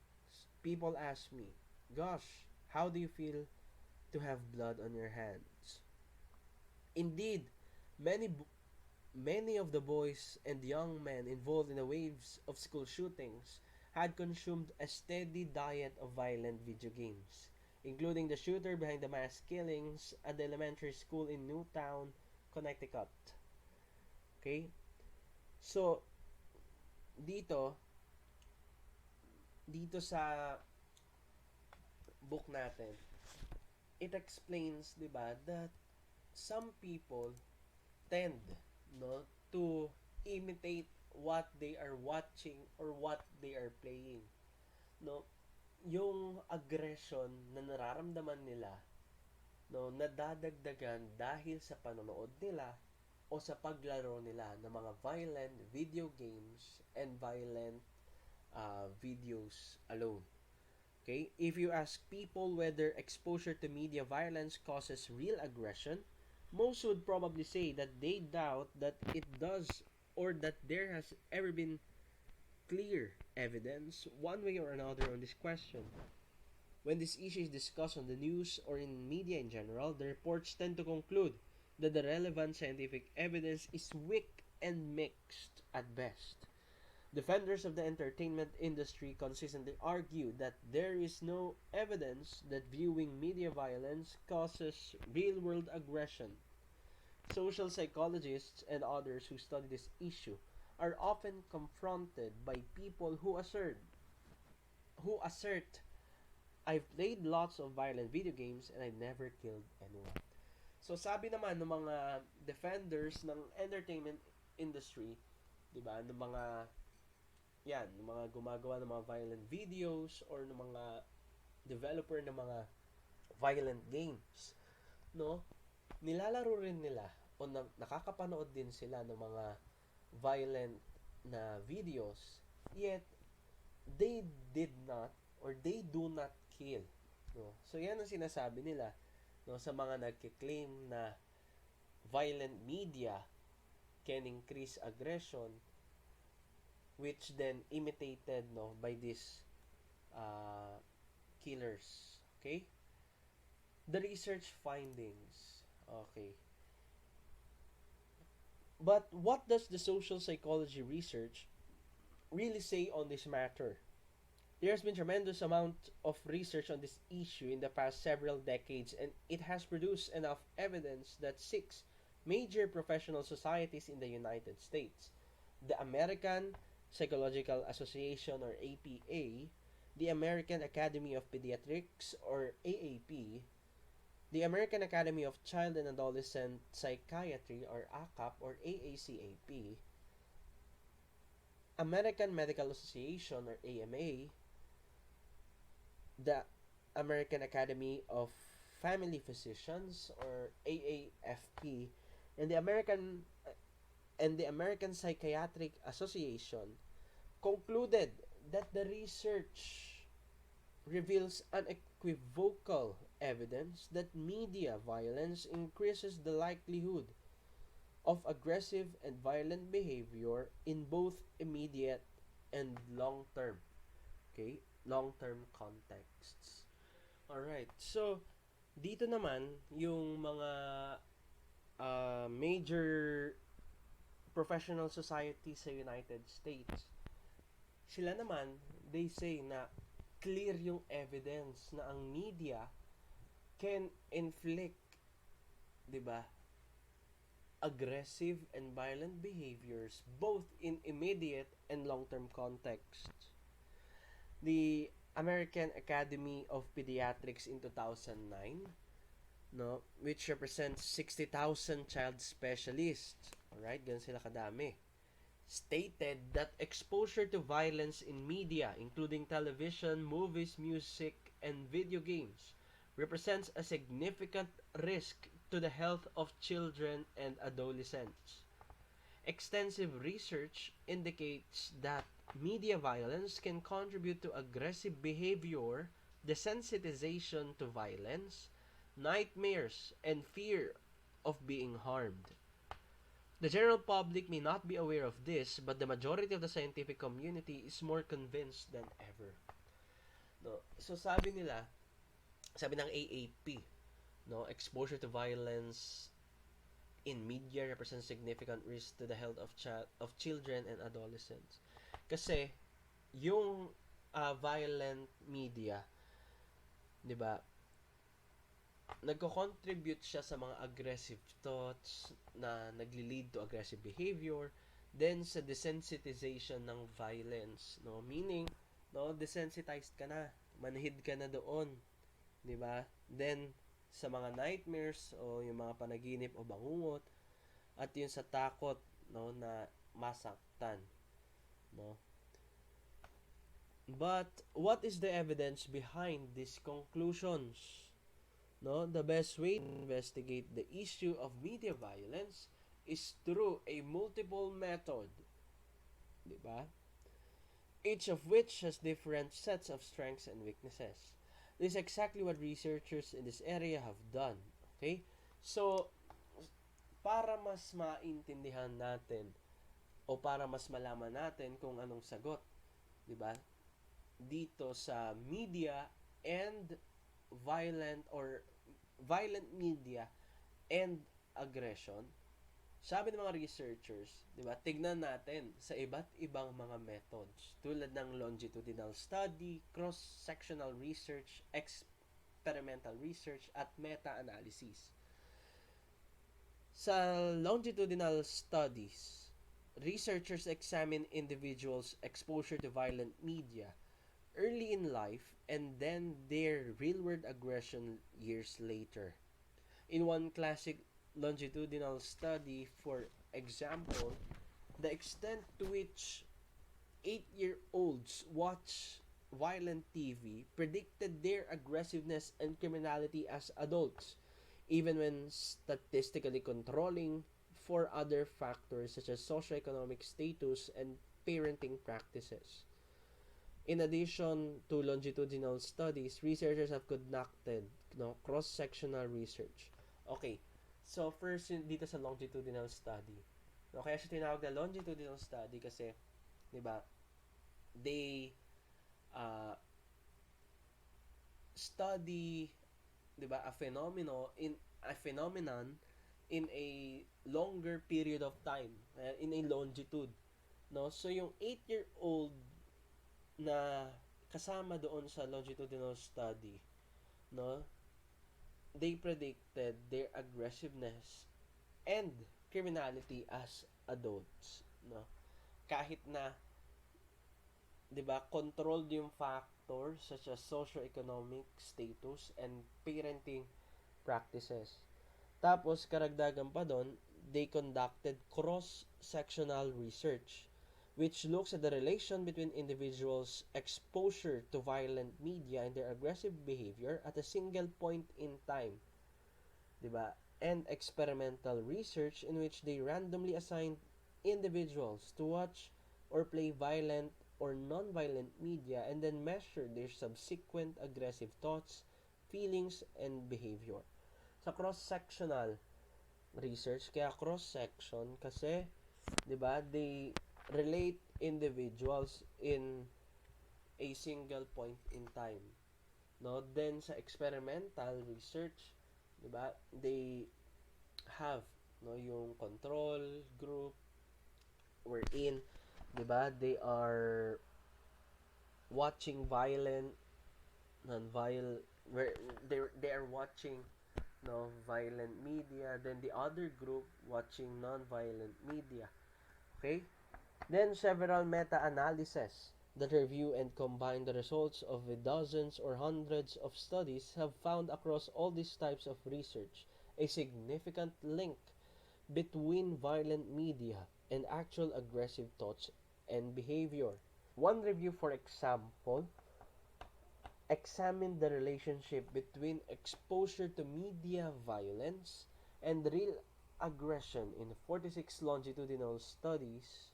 people asked me, 'Gosh, how do you feel to have blood on your hands?' Indeed, many many of the boys and young men involved in the waves of school shootings had consumed a steady diet of violent video games, including the shooter behind the mass killings at the elementary school in Newtown, Connecticut." Okay? So, dito, dito sa book natin, it explains, 'di ba, that some people tend, no, to imitate what they are watching or what they are playing, no, yung aggression na nararamdaman nila, no, nadadagdagan dahil sa panonood nila o sa paglaro nila ng mga violent video games and violent videos alone. Okay? If you ask people whether exposure to media violence causes real aggression, most would probably say that they doubt that it does, or that there has ever been clear evidence one way or another on this question. When this issue is discussed on the news or in media in general, the reports tend to conclude that the relevant scientific evidence is weak and mixed at best. Defenders of the entertainment industry consistently argue that there is no evidence that viewing media violence causes real-world aggression. Social psychologists and others who study this issue are often confronted by people who assert "I've played lots of violent video games and I never killed anyone." So sabi naman ng mga defenders ng entertainment industry, 'di ba, ng mga yan, ng mga gumagawa ng mga violent videos or ng mga developer ng mga violent games, no? Nilalaro rin nila o nakakapanood din sila ng mga violent na videos, yet they did not or they do not kill, no? So yan ang sinasabi nila, no, sa mga nagke-claim na violent media can increase aggression, which then imitated, no, by these uh, killers. Okay? The research findings. Okay. But what does the social psychology research really say on this matter? There has been tremendous amount of research on this issue in the past several decades, and it has produced enough evidence that six major professional societies in the United States: the American Psychological Association, or APA, the American Academy of Pediatrics, or AAP, the American Academy of Child and Adolescent Psychiatry, or ACAP, or AACAP, American Medical Association, or AMA, the American Academy of Family Physicians, or AAFP, and the American Psychiatric Association concluded that the research reveals unequivocal evidence that media violence increases the likelihood of aggressive and violent behavior in both immediate and long-term, okay, long-term contexts. Alright, so dito naman yung mga major professional societies sa United States, sila naman, they say na clear yung evidence na ang media can inflict, 'di ba, aggressive and violent behaviors both in immediate and long-term contexts. The American Academy of Pediatrics in 2009, no, which represents 60,000 child specialists, all right, ganun sila kadami, stated that exposure to violence in media, including television, movies, music, and video games, represents a significant risk to the health of children and adolescents. Extensive research indicates that media violence can contribute to aggressive behavior, desensitization to violence, nightmares, and fear of being harmed. The general public may not be aware of this, but the majority of the scientific community is more convinced than ever. No? So sabi ng AAP, no, exposure to violence in media represents significant risk to the health of children and adolescents. Kasi yung violent media, 'di ba? Nagko-contribute siya sa mga aggressive thoughts na nagli-lead to aggressive behavior, then sa desensitization ng violence, no? Meaning, no, desensitized ka na, manhid ka na doon, 'di ba? Then sa mga nightmares o yung mga panaginip o bangungot at yung sa takot, no, na masaktan, no? But what is the evidence behind these conclusions? No, the best way to investigate the issue of media violence is through a multiple method, 'di ba? Each of which has different sets of strengths and weaknesses. This is exactly what researchers in this area have done. Okay? So, para mas maintindihan natin o para mas malaman natin kung anong sagot, 'di ba? Dito sa media and violent media and aggression, sabi ng mga researchers, 'di ba? Tignan natin sa iba't ibang mga methods tulad ng longitudinal study, cross-sectional research, experimental research at meta-analysis. Sa longitudinal studies, researchers examine individuals' exposure to violent media early in life and then their real-world aggression years later. In one classic longitudinal study, for example, the extent to which 8-year-olds watch violent TV predicted their aggressiveness and criminality as adults, even when statistically controlling for other factors such as socioeconomic status and parenting practices. In addition to longitudinal studies, researchers have conducted, no, cross-sectional research. Okay, so first dito sa longitudinal study. No, kaya siya tinawag na longitudinal study kasi, 'di ba, they study, 'di ba, a phenomenon in a longer period of time, in a longitude, no? So yung 8-year-old na kasama doon sa longitudinal study, no, they predicted their aggressiveness and criminality as adults, no? Kahit na, 'di ba, controlled yung factors such as socio-economic status and parenting practices. Tapos karagdagan pa doon, they conducted cross-sectional research which looks at the relation between individuals' exposure to violent media and their aggressive behavior at a single point in time, 'di ba? And experimental research in which they randomly assigned individuals to watch or play violent or non-violent media and then measure their subsequent aggressive thoughts, feelings, and behavior. Sa cross-sectional research, kaya cross-section kasi, 'di ba, they relate individuals in a single point in time, no? Then sa experimental research, 'di ba, they have, no, yung control group wherein, 'di ba, they are watching violent, non-violent, where they are watching no, violent media, then the other group watching non-violent media. Okay? Then several meta-analyses that review and combine the results of dozens or hundreds of studies have found across all these types of research a significant link between violent media and actual aggressive thoughts and behavior. One review, for example, examined the relationship between exposure to media violence and real aggression in 46 longitudinal studies,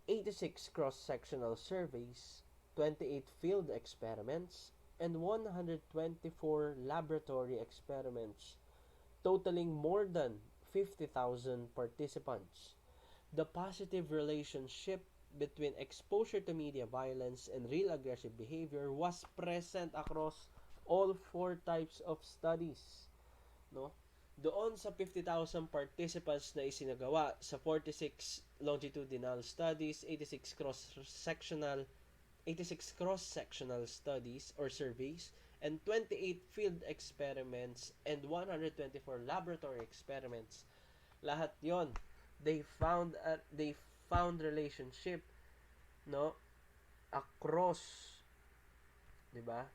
86 cross-sectional surveys, 28 field experiments, and 124 laboratory experiments, totaling more than 50,000 participants. The positive relationship between exposure to media violence and real aggressive behavior was present across all four types of studies, no? Doon sa 50,000 participants na isinagawa sa 46 longitudinal studies, 86 cross-sectional studies or surveys, and 28 field experiments and 124 laboratory experiments. Lahat 'yon, they found relationship, no, across, 'di ba?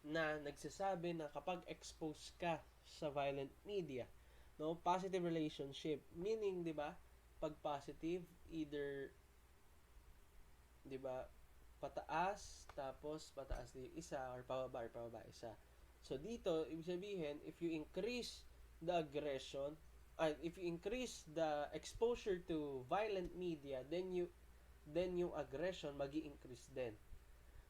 Na nagsasabi na kapag exposed ka sa violent media, no, positive relationship, meaning, 'di ba, pag positive, either, 'di ba, pataas, tapos pataas din isa, or pababa isa. So dito, ibig sabihin, if you increase the aggression, if you increase the exposure to violent media, then yung aggression magi-increase din,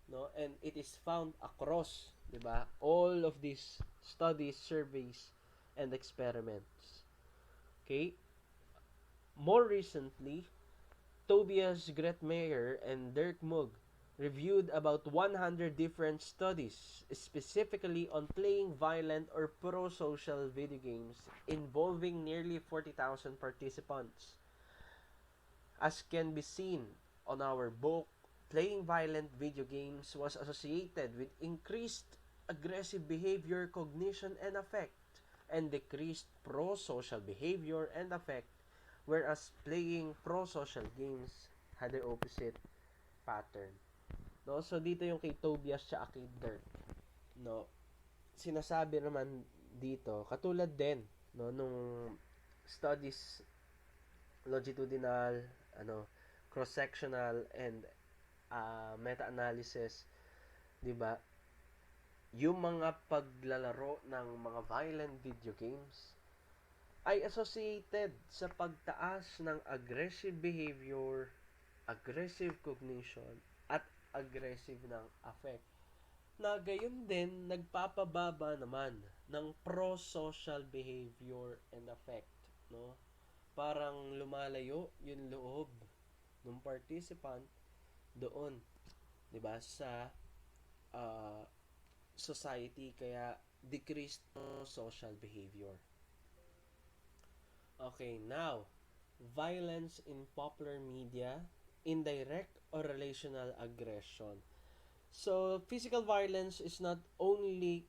no? And it is found across, 'di ba, all of these studies, surveys, and experiments. Okay? More recently, Tobias Gretmeyer and Dirk Mugg reviewed about 100 different studies specifically on playing violent or pro-social video games involving nearly 40,000 participants. As can be seen on our book, playing violent video games was associated with increased aggressive behavior, cognition, and affect, and decreased pro-social behavior and affect, whereas playing pro-social games had the opposite pattern. No? So, dito yung kay Tobias siya kay Dirk. No? Sinasabi naman dito, katulad din, no, nung studies, longitudinal, ano, cross-sectional, and meta-analysis, 'di ba? Yung mga paglalaro ng mga violent video games ay associated sa pagtaas ng aggressive behavior, aggressive cognition, at aggressive ng affect. Na gayon din, nagpapababa naman ng pro-social behavior and affect, no? Parang lumalayo yung loob ng participant doon, 'di ba, sa uh, society, kaya decreased social behavior. Okay, now, violence in popular media, indirect or relational aggression. So, physical violence is not only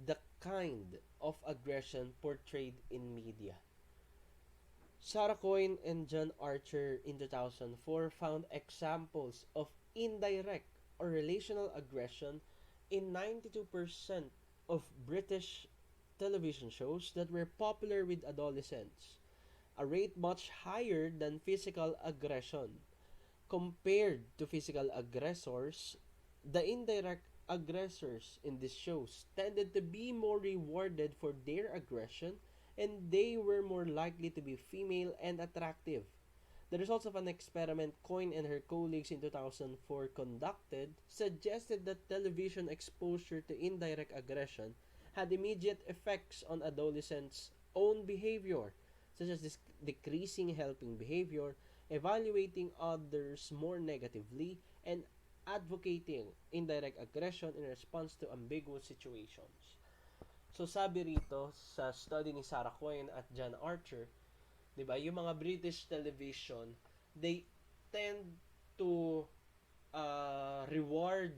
the kind of aggression portrayed in media. Sarah Coyne and John Archer in 2004 found examples of indirect or relational aggression in 92% of British television shows that were popular with adolescents, a rate much higher than physical aggression. Compared to physical aggressors, the indirect aggressors in these shows tended to be more rewarded for their aggression, and they were more likely to be female and attractive. The results of an experiment Coyne and her colleagues in 2004 conducted suggested that television exposure to indirect aggression had immediate effects on adolescents' own behavior, such as decreasing helping behavior, evaluating others more negatively, and advocating indirect aggression in response to ambiguous situations. So sabi rito sa study ni Sarah Coyne at John Archer, 'di ba, yung mga British television, they tend to reward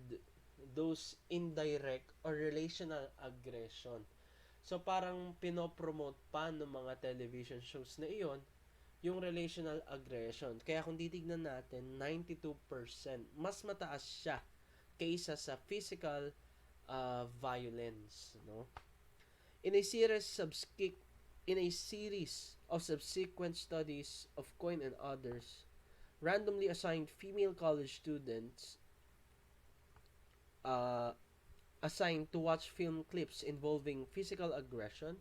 those indirect or relational aggression. So parang pinopromote pa ng mga television shows na iyon yung relational aggression. Kaya kung titignan natin, 92% mas mataas siya kaysa sa physical violence, no? In a series subsequent in a series of subsequent studies of Coyne and others, randomly assigned female college students uh, assigned to watch film clips involving physical aggression,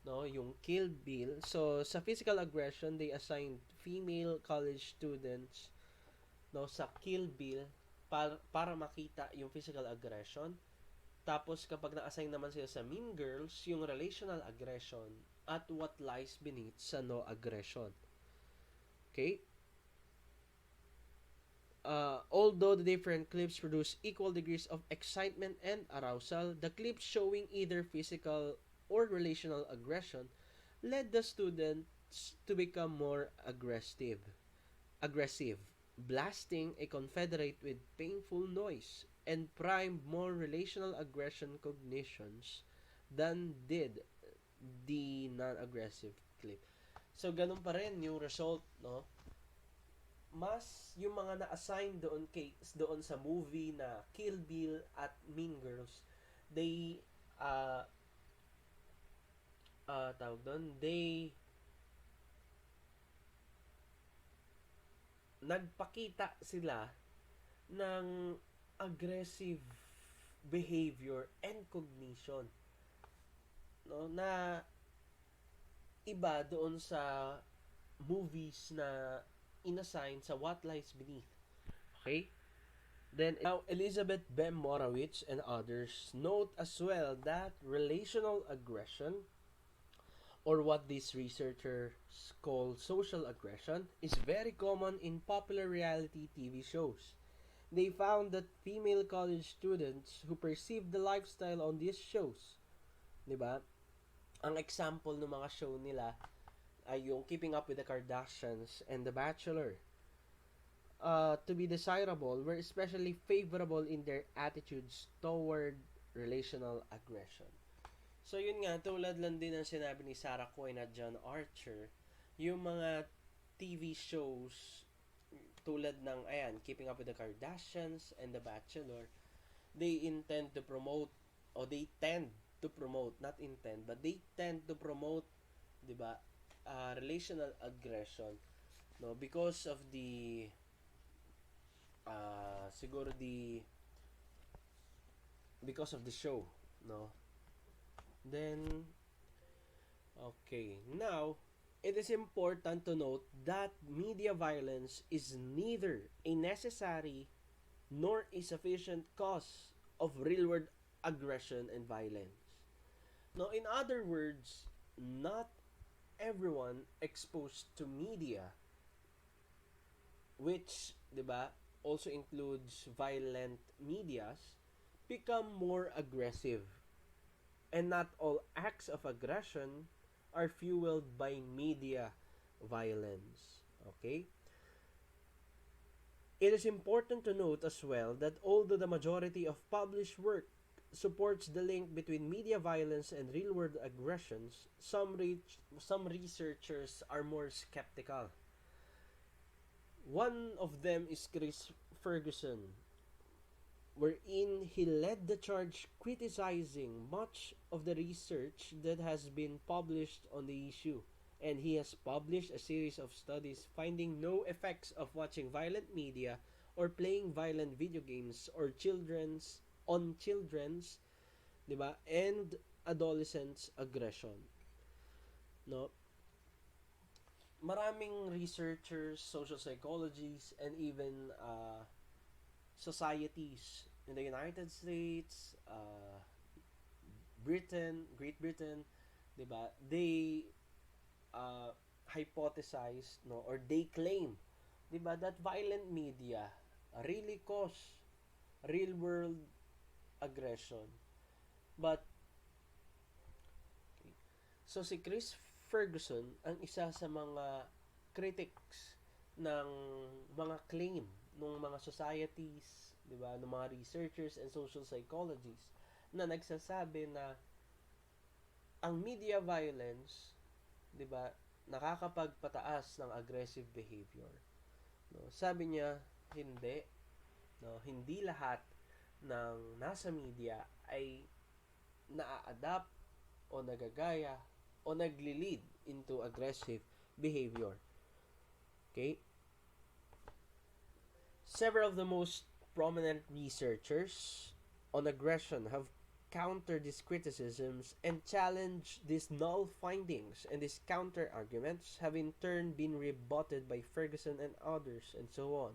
no, yung Kill Bill. So sa physical aggression, they assigned female college students, no, sa Kill Bill para makita yung physical aggression. Tapos kapag na-assign naman sila sa Mean Girls, yung relational aggression at what lies beneath sa no aggression. Okay? Although the different clips produce equal degrees of excitement and arousal, the clips showing either physical or relational aggression led the students to become more aggressive, blasting a Confederate with painful noise, and primed more relational aggression cognitions than did the non-aggressive clip. So, ganun pa rin yung result, no? Mas yung mga na-assign doon sa movie na Kill Bill at Mean Girls, they tawag doon, they nagpakita sila ng aggressive behavior and cognition, no, na iba doon sa movies na inassign sa What Lies Beneath. Okay? Then now Elizabeth Bem Morawitz and others note as well that relational aggression, or what these researchers call social aggression, is very common in popular reality TV shows. They found that female college students who perceived the lifestyle on these shows, 'di ba? Ang example ng mga show nila ay yung Keeping Up with the Kardashians and The Bachelor. To be desirable were especially favorable in their attitudes toward relational aggression. So yun nga, tulad lang din ng sinabi ni Sarah Coyne at John Archer, yung mga TV shows tulad ng, ayan, Keeping Up with the Kardashians and The Bachelor, they intend to promote, or they tend to promote, not intend, but they tend to promote, di ba, relational aggression, no, because of the siguro because of the show, no. Then okay, now it is important to note that media violence is neither a necessary nor a sufficient cause of real world aggression and violence. Now, in other words, not everyone exposed to media, which, di ba, also includes violent medias, become more aggressive. And not all acts of aggression are fueled by media violence. Okay? It is important to note as well that although the majority of published work supports the link between media violence and real-world aggressions, some researchers are more skeptical. One of them is Chris Ferguson, wherein he led the charge criticizing much of the research that has been published on the issue. And he has published a series of studies finding no effects of watching violent media or playing violent video games or children's, di ba, and adolescents aggression. No? Maraming researchers, social psychologists, and even societies in the United States, Great Britain, 'di ba? They hypothesize, no, or they claim, 'di ba, that violent media really cause real world aggression. But okay. So si Chris Ferguson ang isa sa mga critics ng mga claim ng mga societies, 'di ba, ng mga researchers and social psychologists na nagsasabi na ang media violence, 'di ba, nakakapagpataas ng aggressive behavior. No, sabi niya hindi, no, hindi lahat ng nasa media ay naa-adapt o nagagaya o nagli-lead into aggressive behavior. Okay? Several of the most prominent researchers on aggression have countered these criticisms and challenged these null findings, and these counter arguments have in turn been rebutted by Ferguson and others, and so on.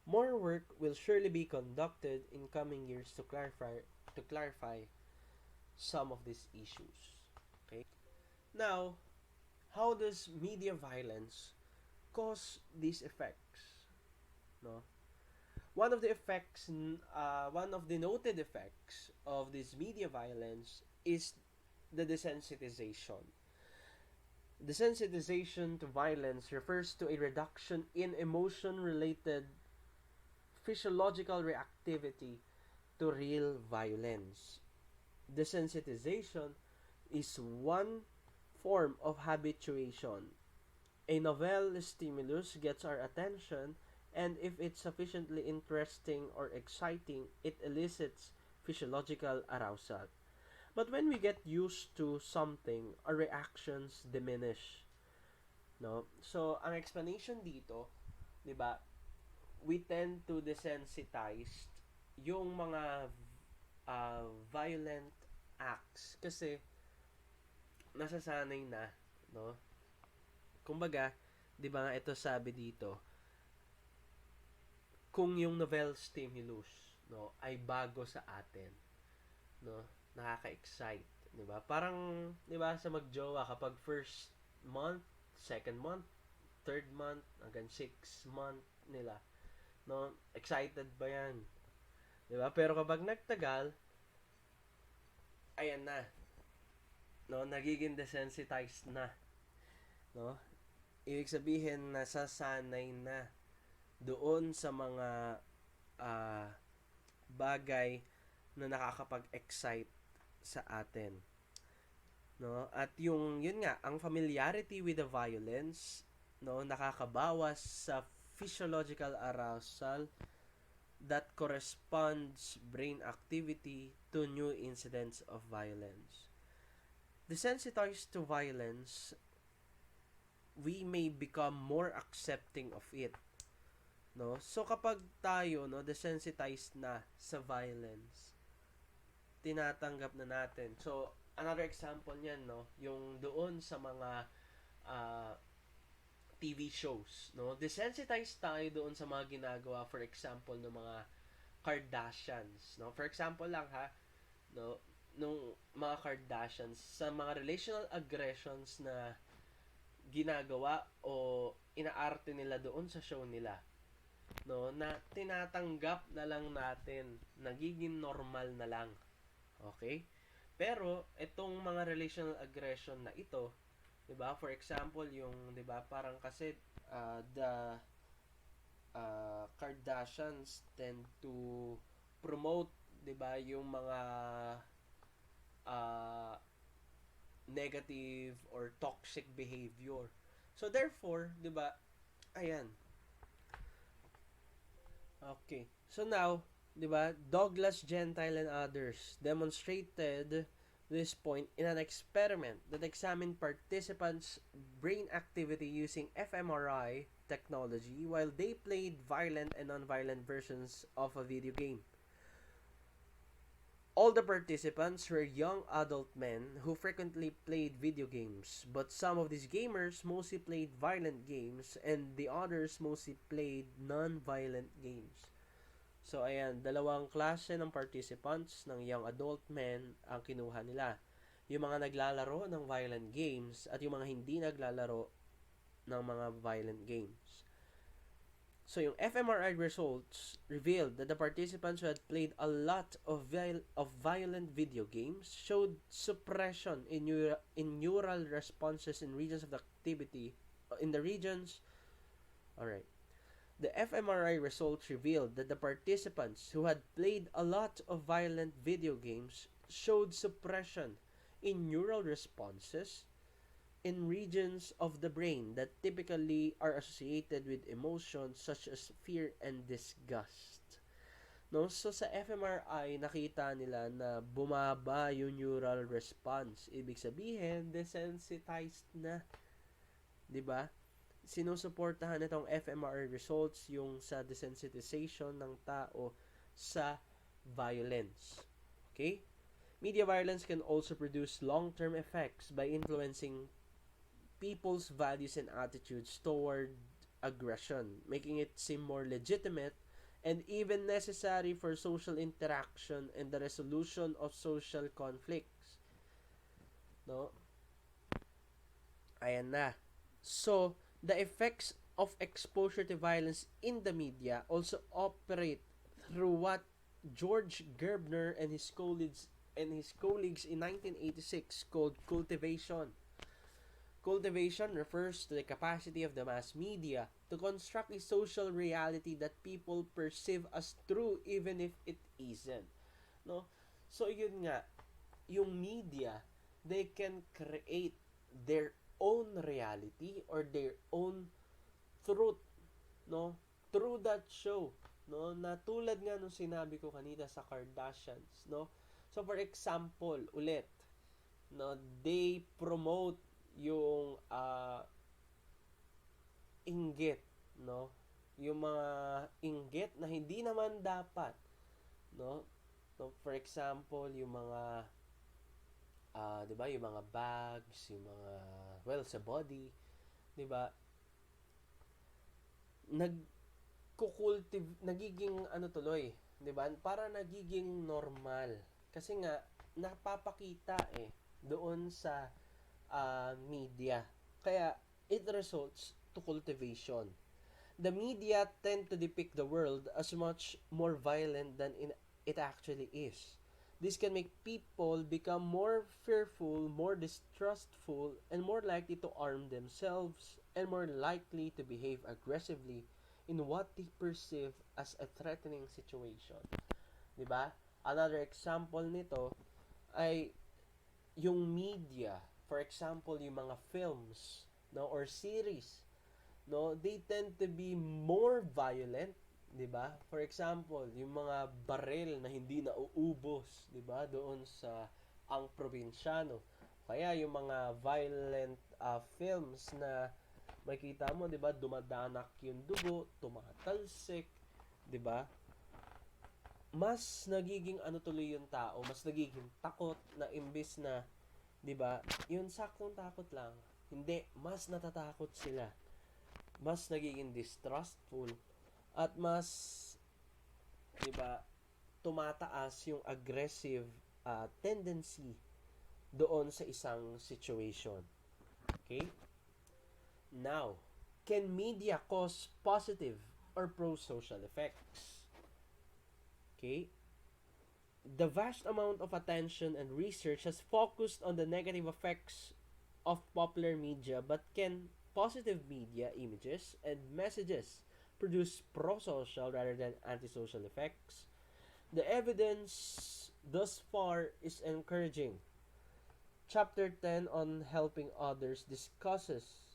More work will surely be conducted in coming years to clarify some of these issues. Okay? Now, how does media violence cause these effects? No? One of the noted effects of this media violence is the desensitization. Desensitization to violence refers to a reduction in emotion-related physiological reactivity to real violence. Desensitization is one form of habituation. A novel stimulus gets our attention, and if it's sufficiently interesting or exciting, it elicits physiological arousal. But when we get used to something, our reactions diminish. No? So, ang explanation dito, di ba, we tend to desensitize yung mga violent acts kasi nasasanay na, no? Kumbaga, 'di ba nga ito sabi dito, kung yung novel stimulus, no, ay bago sa atin, no, nakaka-excite, 'di ba? Parang 'di ba sa magjowa kapag first month, second month, third month, hanggang 6 month nila, no, excited ba 'yan? 'Di ba? Pero kapag nagtagal, ayan na, no, nagiging desensitized na, no? Ibig sabihin nasasanay na doon sa mga uh, bagay na nakakapag-excite sa atin, no? At yung yun nga, ang familiarity with the violence, no, nakakabawas sa physiological arousal that corresponds brain activity to new incidents of violence. Desensitized to violence, we may become more accepting of it, no? So kapag tayo, no, desensitized na sa violence, tinatanggap na natin. So another example niyan, no, yung doon sa mga uh, TV shows, no, desensitized tayo doon sa mga ginagawa, for example, ng mga Kardashians, no. For example lang ha, no, nung mga Kardashians sa mga relational aggressions na ginagawa o inaarte nila doon sa show nila, no, na tinatanggap na lang natin, nagiging normal na lang. Okay? Pero itong mga relational aggression na ito, 'di ba? For example, yung 'di ba, parang kasi the Kardashians tend to promote, 'di ba, yung mga uh, negative or toxic behavior. So therefore, 'di ba? Ayan. Okay. So now, 'di ba? Douglas Gentile and others demonstrated this point in an experiment that examined participants' brain activity using fMRI technology while they played violent and non-violent versions of a video game. All the participants were young adult men who frequently played video games, but some of these gamers mostly played violent games and the others mostly played non-violent games. So ayan, dalawang klase ng participants ng young adult men ang kinuha nila. Yung mga naglalaro ng violent games at yung mga hindi naglalaro ng mga violent games. So yung fMRI results revealed that the participants who had played a lot of violent video games showed suppression in neural responses in regions of the activity in the regions. All right. The fMRI results revealed that the participants who had played a lot of violent video games showed suppression in neural responses in regions of the brain that typically are associated with emotions such as fear and disgust. No, so sa fMRI nakita nila na bumaba yung neural response. Ibig sabihin, desensitized na, 'di ba? Sinusuportahan nitong fMRI results yung sa desensitization ng tao sa violence. Okay? Media violence can also produce long-term effects by influencing people's values and attitudes toward aggression, making it seem more legitimate and even necessary for social interaction and the resolution of social conflicts. No? Ayan na. So, the effects of exposure to violence in the media also operate through what George Gerbner and his colleagues in 1986 called cultivation. Cultivation refers to the capacity of the mass media to construct a social reality that people perceive as true even if it isn't. No? So yun nga, yung media, they can create their own reality or their own truth, no? Through that show, no? Na tulad nga nung sinabi ko kanina sa Kardashians, no? So for example, ulit, no, they promote yung inggit, no? Yung mga inggit na hindi naman dapat, no? So, for example, yung mga 'di ba, yung mga bags, yung mga well sa body, 'di ba? Nagiging ano tuloy, 'di ba? Para nagiging normal. Kasi nga napapakita doon sa media. Kaya it results to cultivation. The media tend to depict the world as much more violent than it actually is. This can make people become more fearful, more distrustful, and more likely to arm themselves and more likely to behave aggressively in what they perceive as a threatening situation. 'Di ba? Another example nito ay yung media. For example, yung mga films, no, or series, no, they tend to be more violent, 'di ba? For example, yung mga baril na hindi nauubos, 'di ba, doon sa ang probinsyano. Kaya yung mga violent films na makita mo, 'di ba, dumadanak yung dugo, tumatalsik, 'di ba? Mas nagiging ano tuloy yung tao, mas nagiging takot na imbis na, 'di ba? Yung saktong takot lang. Hindi, mas natatakot sila. Mas nagiging distrustful at mas, 'di ba, tumataas yung aggressive tendency doon sa isang situation. Okay? Now, can media cause positive or pro-social effects? Okay? The vast amount of attention and research has focused on the negative effects of popular media, but can positive media images and messages produce pro-social rather than antisocial effects? The evidence thus far is encouraging. Chapter 10 on helping others discusses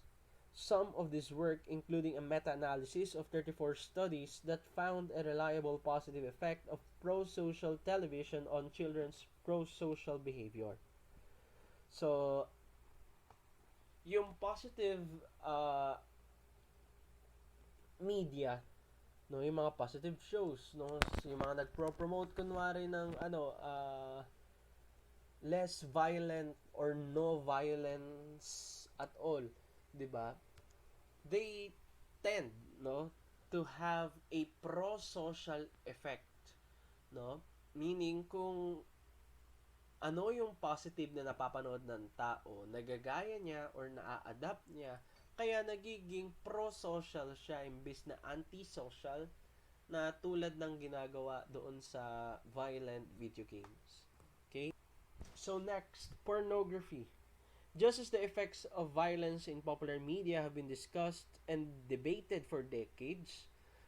some of this work, including a meta-analysis of 34 studies that found a reliable positive effect of pro-social television on children's pro-social behavior. So, yung positive media, no, yung mga positive shows, no, yung mga nagpro-promote kunwari ng less violent or no violence at all, 'di ba? They tend, no, to have a pro-social effect, no? Meaning kung ano yung positive na napapanood ng tao, nagagaya niya or naa-adapt niya, kaya nagiging pro-social siya imbis na anti-social na tulad ng ginagawa doon sa violent video games. Okay? So next, pornography. Just as the effects of violence in popular media have been discussed and debated for decades,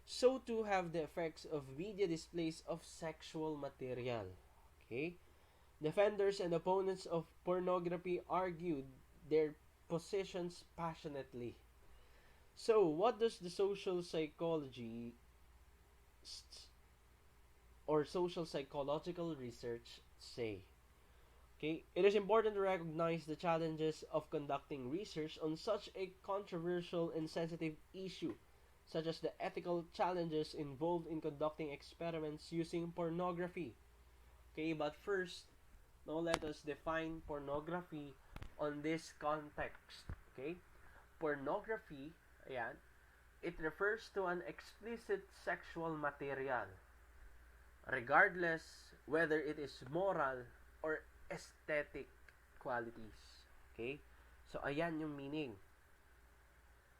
So too have the effects of media displays of sexual material. Okay? Defenders and opponents of pornography argued their positions passionately. So, what does the social psychology or social psychological research say? Okay, it is important to recognize the challenges of conducting research on such a controversial and sensitive issue, such as the ethical challenges involved in conducting experiments using pornography. Okay, but first, now let us define pornography on this context. Okay, pornography, ayan, it refers to an explicit sexual material, regardless whether it is moral or aesthetic qualities. Okay? So, ayan yung meaning.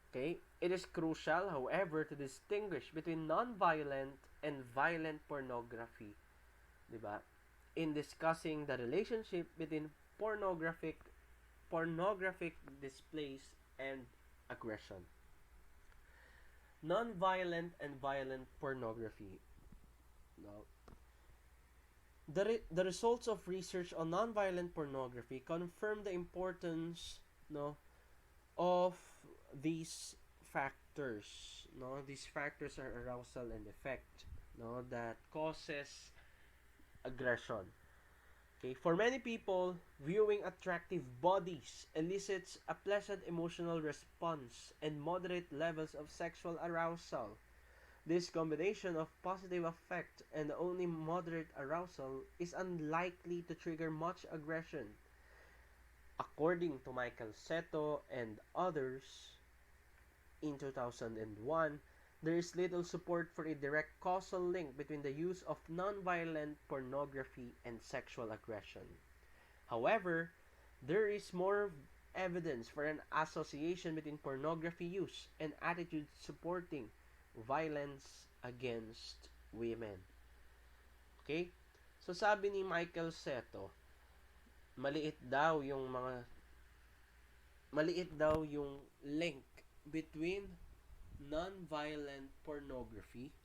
Okay? It is crucial, however, to distinguish between non-violent and violent pornography. Diba? In discussing the relationship between pornographic displays and aggression. Non-violent and violent pornography. No. The results of research on nonviolent pornography confirm the importance, no, of these factors. No, these factors are arousal and effect, no, that causes aggression. Okay, for many people, viewing attractive bodies elicits a pleasant emotional response and moderate levels of sexual arousal. This combination of positive effect and only moderate arousal is unlikely to trigger much aggression. According to Michael Seto and others, in 2001, there is little support for a direct causal link between the use of nonviolent pornography and sexual aggression. However, there is more evidence for an association between pornography use and attitudes supporting violence against women. Okay? So sabi ni Michael Seto, maliit daw yung mga maliit daw yung link between non-violent pornography,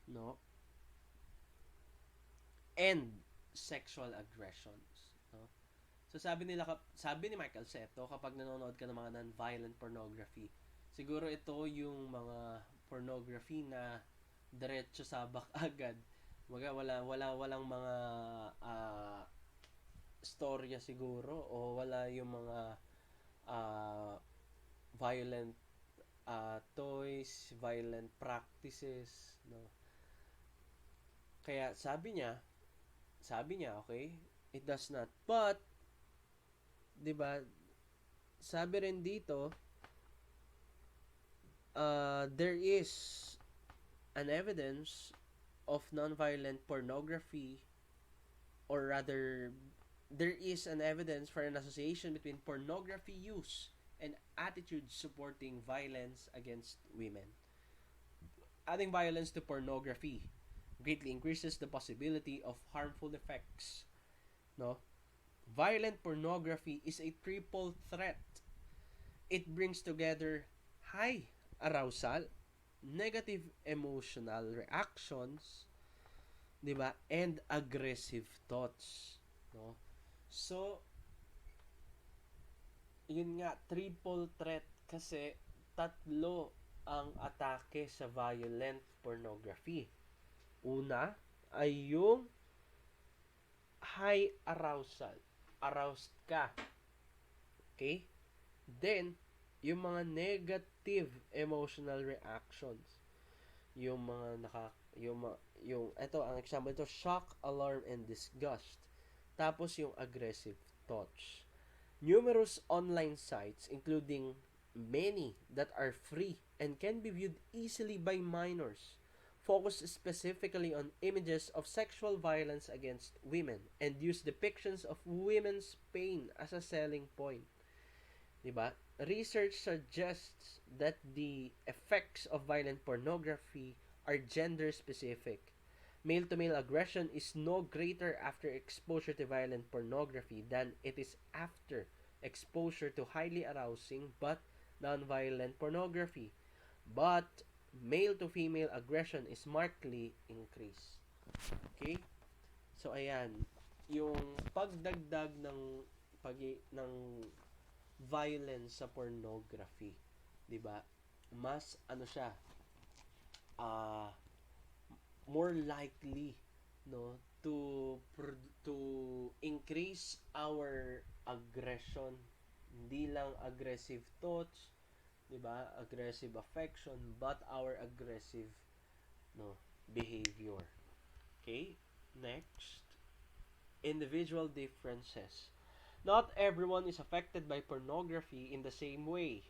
no, and sexual aggressions, no. So sabi ni Michael Seto, kapag nanonood ka ng mga non-violent pornography, siguro ito yung mga pornography na diretso sabak agad. Walang mga uh, storya siguro o wala yung mga uh, violent toys, violent practices, no. Kaya sabi niya, okay, it does not. But 'di ba? Sabi rin dito, there is an evidence of nonviolent pornography, or rather, there is an evidence for an association between pornography use and attitudes supporting violence against women. Adding violence to pornography greatly increases the possibility of harmful effects. No? Violent pornography is a triple threat. It brings together high arousal, negative emotional reactions, 'di ba? And aggressive thoughts, no? So, yun nga, triple threat kasi tatlo ang atake sa violent pornography. Una ay yung high arousal. Aroused ka. Okay? Then, yung mga negative emotional reactions. Yung mga yung ito ang example ito, shock, alarm, and disgust. Tapos yung aggressive thoughts. Numerous online sites, including many that are free and can be viewed easily by minors, focus specifically on images of sexual violence against women and use depictions of women's pain as a selling point. Diba? Research suggests that the effects of violent pornography are gender specific. Male-to-male aggression is no greater after exposure to violent pornography than it is after exposure to highly arousing but non-violent pornography. But male to female aggression is markedly increased. Okay? So ayan, yung pagdagdag ng violence sa pornography, 'di ba? Mas ano siya, uh, more likely no to increase our aggression, hindi lang aggressive thoughts, 'di ba? Aggressive affection, but our aggressive no behavior. Okay? Next, individual differences. Not everyone is affected by pornography in the same way.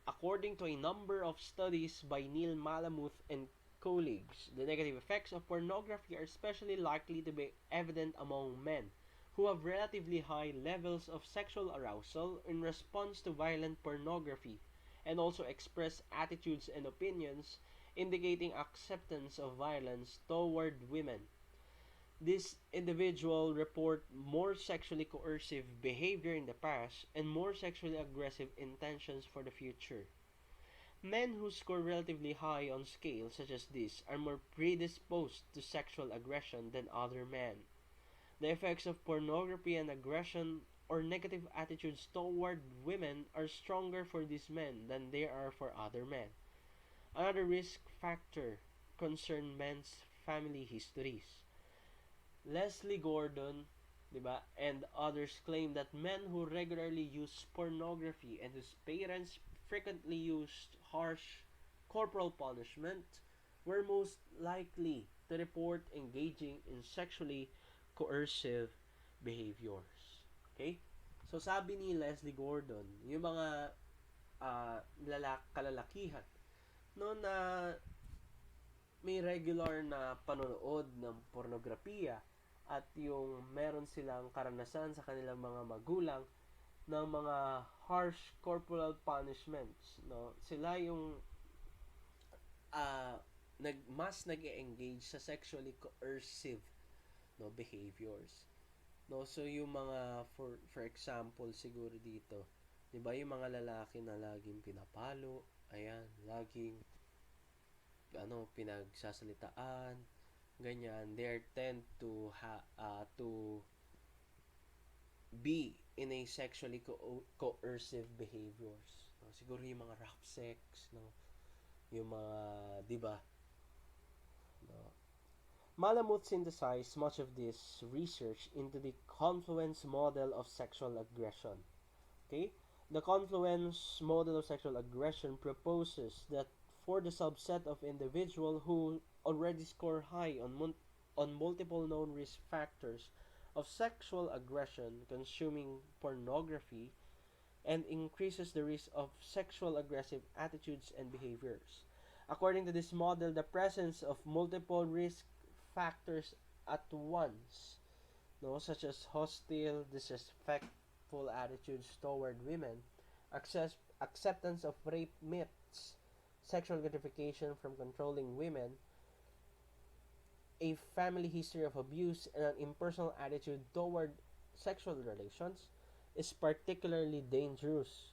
According to a number of studies by Neil Malamuth and colleagues, the negative effects of pornography are especially likely to be evident among men who have relatively high levels of sexual arousal in response to violent pornography and also express attitudes and opinions indicating acceptance of violence toward women. This individual report more sexually coercive behavior in the past and more sexually aggressive intentions for the future. Men who score relatively high on scales such as this are more predisposed to sexual aggression than other men. The effects of pornography and aggression or negative attitudes toward women are stronger for these men than they are for other men. Another risk factor concerns men's family histories. Leslie Gordon, 'di ba, and others claim that men who regularly use pornography and whose parents frequently used harsh corporal punishment were most likely to report engaging in sexually coercive behaviors. Okay? So sabi ni Leslie Gordon, yung mga kalalakihan no na may regular na panonood ng pornografiya at yung meron silang karanasan sa kanilang mga magulang ng mga harsh corporal punishments, no, sila yung uh, mas nag-engage sa sexually coercive no behaviors, no. So yung mga for example siguro dito, 'di ba, yung mga lalaki na laging pinapalo, ayan, laging pinagsasalitaan, ganyan, they tend to be in a sexually coercive behaviors, no? Siguro yung mga rap sex, no, yung mga, di ba, no? Malamuth synthesized much of this research into the confluence model of sexual aggression. Okay? The confluence model of sexual aggression proposes that for the subset of individuals who already score high on multiple known risk factors of sexual aggression, consuming pornography and increases the risk of sexual aggressive attitudes and behaviors. According to this model, the presence of multiple risk factors at once, no, such as hostile, disrespectful attitudes toward women, acceptance of rape myths, sexual gratification from controlling women, a family history of abuse, and an impersonal attitude toward sexual relations is particularly dangerous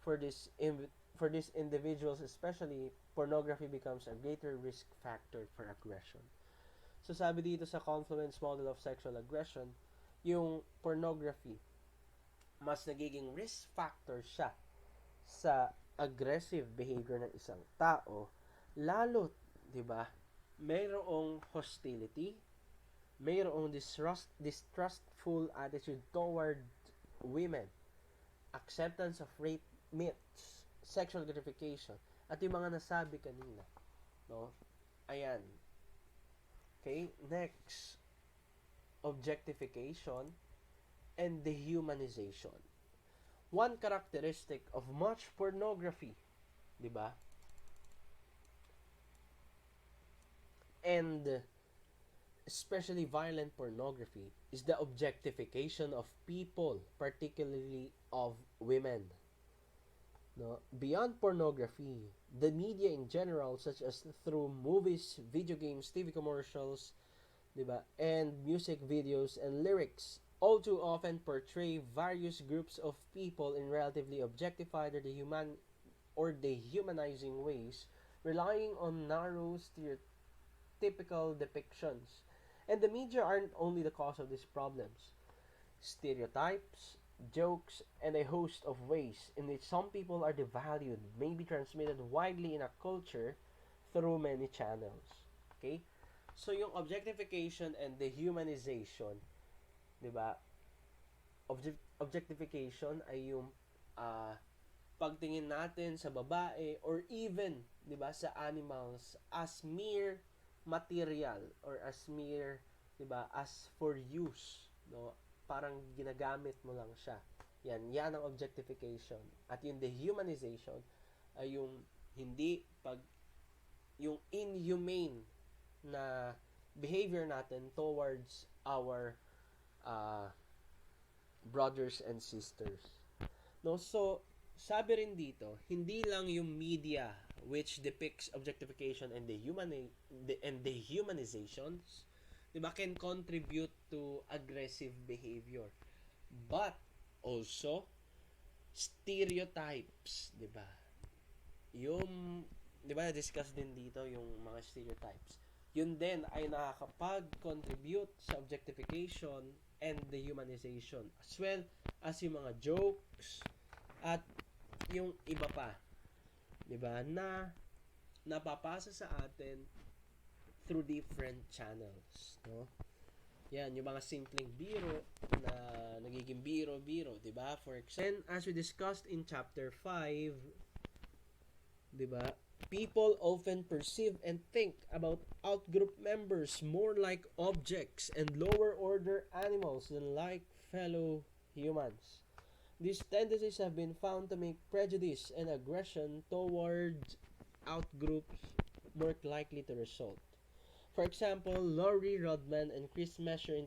for for these individuals, especially pornography becomes a greater risk factor for aggression. So sabi dito sa confluence model of sexual aggression, yung pornography mas nagiging risk factor siya sa aggressive behavior ng isang tao, lalo, 'di ba? Mayroong hostility, mayroong distrustful attitude toward women, acceptance of rape myths, sexual gratification, at yung mga nasabi kanina, no? Ayan. Okay, next, objectification and dehumanization. One characteristic of much pornography, 'di ba? And especially violent pornography is the objectification of people, particularly of women. No, beyond pornography, the media in general, such as through movies, video games, TV commercials, diba, and music videos and lyrics, all too often portray various groups of people in relatively objectified or dehumanizing ways relying on narrow stereotypical depictions. And the media aren't only the cause of these problems. Stereotypes, jokes, and a host of ways in which some people are devalued may be transmitted widely in a culture through many channels. Okay? So yung objectification and dehumanization, 'di ba? Objectification ay yung uh, pagtingin natin sa babae or even, 'di ba, sa animals as mere material or as mere, 'di ba, as for use, no? Parang ginagamit mo lang siya. Yan ang objectification. At yung dehumanization ay yung hindi pag yung inhumane na behavior natin towards our uh, brothers and sisters. No, so sabi rin dito, hindi lang yung media which depicts objectification and dehumanizations, 'di ba, can contribute to aggressive behavior. But also stereotypes, 'di ba? Yung 'di ba discuss din dito yung mga stereotypes. Yun din ay nakakapag-contribute sa objectification and dehumanization as well as yung mga jokes at yung iba pa, 'di ba, na napapasa sa atin through different channels, no? Yan, yung mga simpleng biro na nagiging biro-biro, 'di ba? For example, as we discussed in chapter 5, 'di ba? People often perceive and think about outgroup members more like objects and lower order animals than like fellow humans. These tendencies have been found to make prejudice and aggression towards outgroups more likely to result. For example, Laurie Rodman and Chris Mesher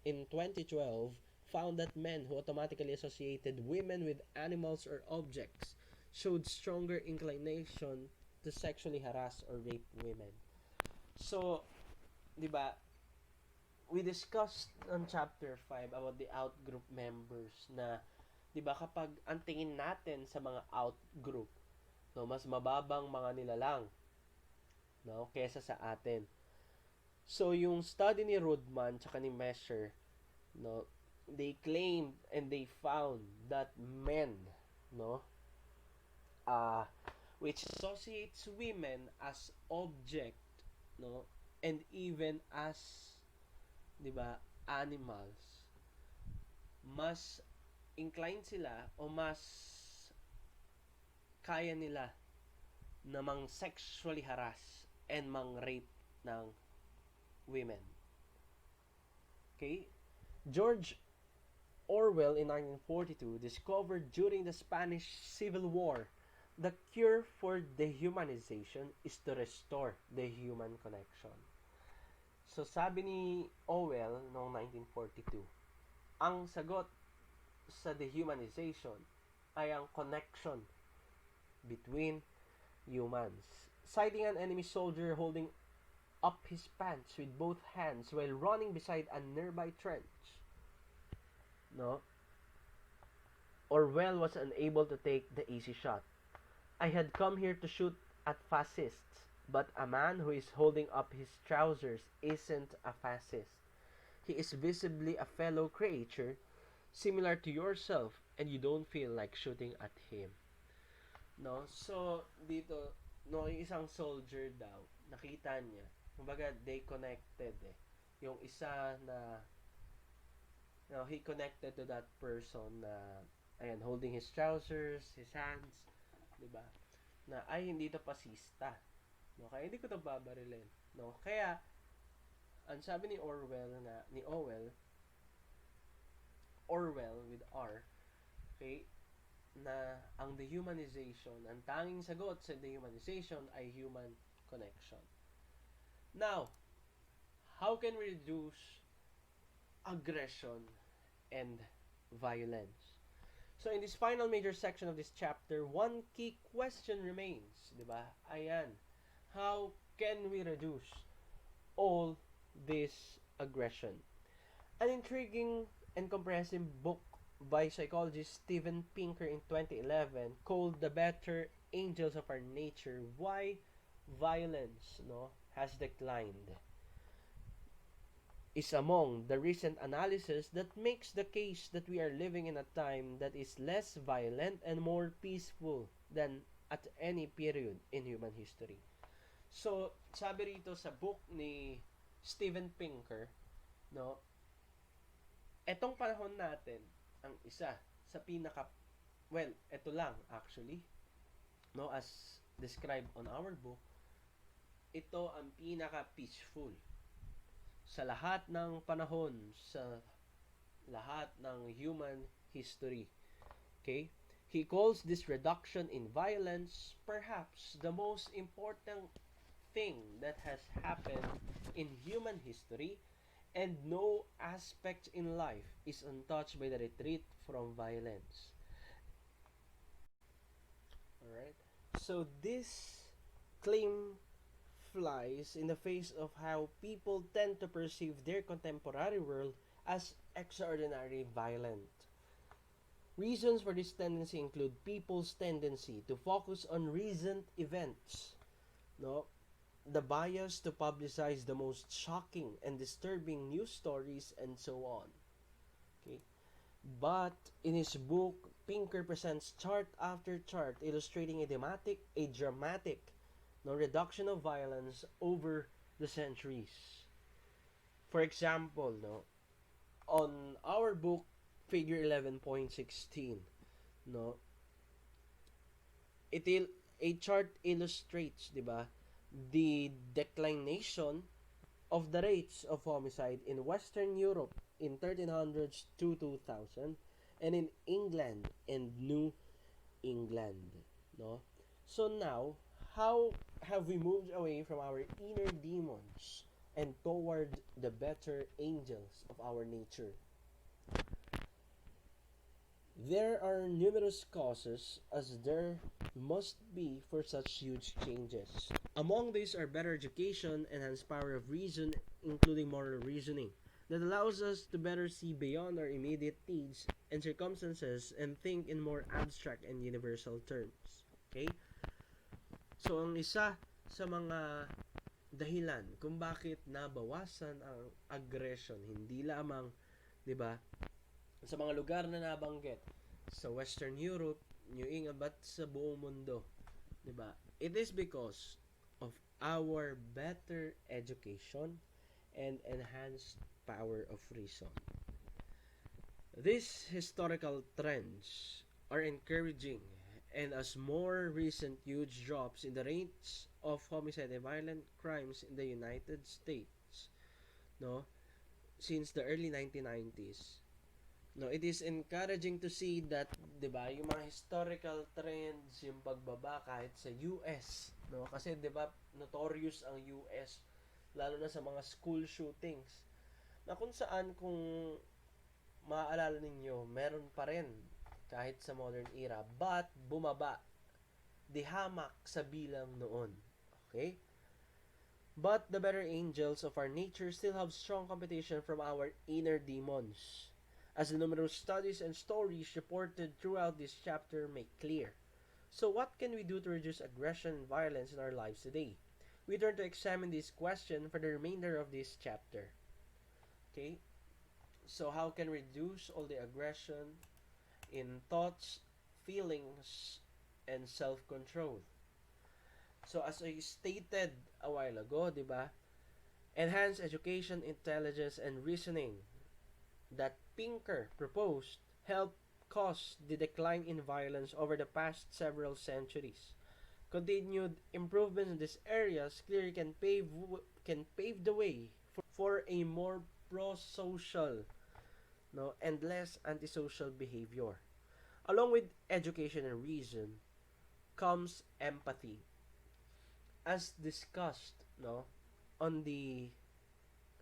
in 2012 found that men who automatically associated women with animals or objects showed stronger inclination to sexually harass or rape women. So, 'di ba, we discussed on chapter 5 about the outgroup members na 'di ba kapag ang tingin natin sa mga outgroup, no, mas mababang mga nilalang, no, kaysa sa atin. So yung study ni Rudman tsaka ni Mesher, no, they claimed and they found that men, no, uh, which associates women as object, no, and even as, 'di ba, animals, mas inclined sila o mas kaya nila na mang sexually harass and mang rape ng women. Okay? George Orwell in 1942 discovered during the Spanish Civil War the cure for dehumanization is to restore the human connection. So sabi ni Orwell noong 1942, ang sagot sa dehumanization ay ang connection between humans. Citing an enemy soldier holding up his pants with both hands while running beside a nearby trench, no, Orwell was unable to take the easy shot. I had come here to shoot at fascists, but a man who is holding up his trousers isn't a fascist. He is visibly a fellow creature similar to yourself and you don't feel like shooting at him. No? So, dito, no, yung isang soldier daw, nakita niya, kumbaga, they connected eh. Yung isa na, no, he connected to that person na, ayan, holding his trousers, his hands, diba? Na, ay, hindi to pasista. No, kaya hindi ko to babarilin. No, kaya, ang sabi ni Orwell nga, ni Orwell with R, okay, na ang dehumanization, ang tanging sagot sa dehumanization ay human connection. Now, how can we reduce aggression and violence? So in this final major section of this chapter, one key question remains, di ba? Ayan, how can we reduce all this aggression? An intriguing and comprehensive book by psychologist Steven Pinker in 2011 called The Better Angels of Our Nature, Why violence, no, has declined is among the recent analysis that makes the case that we are living in a time that is less violent and more peaceful than at any period in human history. So, sabi rito sa book ni Steven Pinker, no, etong panahon natin ang isa sa pinaka ito lang actually, no, as described on our book, ito ang pinaka peaceful sa lahat ng panahon, sa lahat ng human history. Okay? He calls this reduction in violence perhaps the most important thing that has happened in human history, and no aspect in life is untouched by the retreat from violence. Alright? So this claim flies in the face of how people tend to perceive their contemporary world as extraordinarily violent. Reasons for this tendency include people's tendency to focus on recent events, no? The bias to publicize the most shocking and disturbing news stories, and so on. Okay? But in his book, Pinker presents chart after chart illustrating a dramatic no reduction of violence over the centuries. For example, no, on our book figure 11.16, no, a chart illustrates, 'di ba, the declination of the rates of homicide in Western Europe in 1300s to 2000, and in England and New England, no? So now, how have we moved away from our inner demons and toward the better angels of our nature? There are numerous causes, as there must be, for such huge changes. Among these are better education, enhanced power of reason, including moral reasoning, that allows us to better see beyond our immediate needs and circumstances and think in more abstract and universal terms. Okay? So, ang isa sa mga dahilan kung bakit nabawasan ang aggression, hindi lamang, 'di ba, sa mga lugar na nabanggit, sa Western Europe, New England, but sa buong mundo, 'di ba? It is because of our better education and enhanced power of reason. These historical trends are encouraging, and as more recent huge drops in the rates of homicide and violent crimes in the United States, no, since the early 1990s, no, it is encouraging to see that, 'di ba, yung mga historical trends, yung pagbaba kahit sa US, no? Kasi 'di ba, notorious ang US lalo na sa mga school shootings. Na kung saan, kung maaalala ninyo, meron pa rin kahit sa modern era, but bumaba, dihamak sa bilang noon. Okay? But the better angels of our nature still have strong competition from our inner demons, as the numerous studies and stories reported throughout this chapter make clear. So what can we do to reduce aggression and violence in our lives today? We turn to examine this question for the remainder of this chapter. Okay? So how can we reduce all the aggression in thoughts, feelings, and self-control? So as I stated a while ago, 'di ba? Enhance education, intelligence, and reasoning that Pinker proposed help cause the decline in violence over the past several centuries. Continued improvements in these areas clearly can pave the way for a more pro-social, no, and less antisocial behavior. Along with education and reason comes empathy. As discussed, no, on the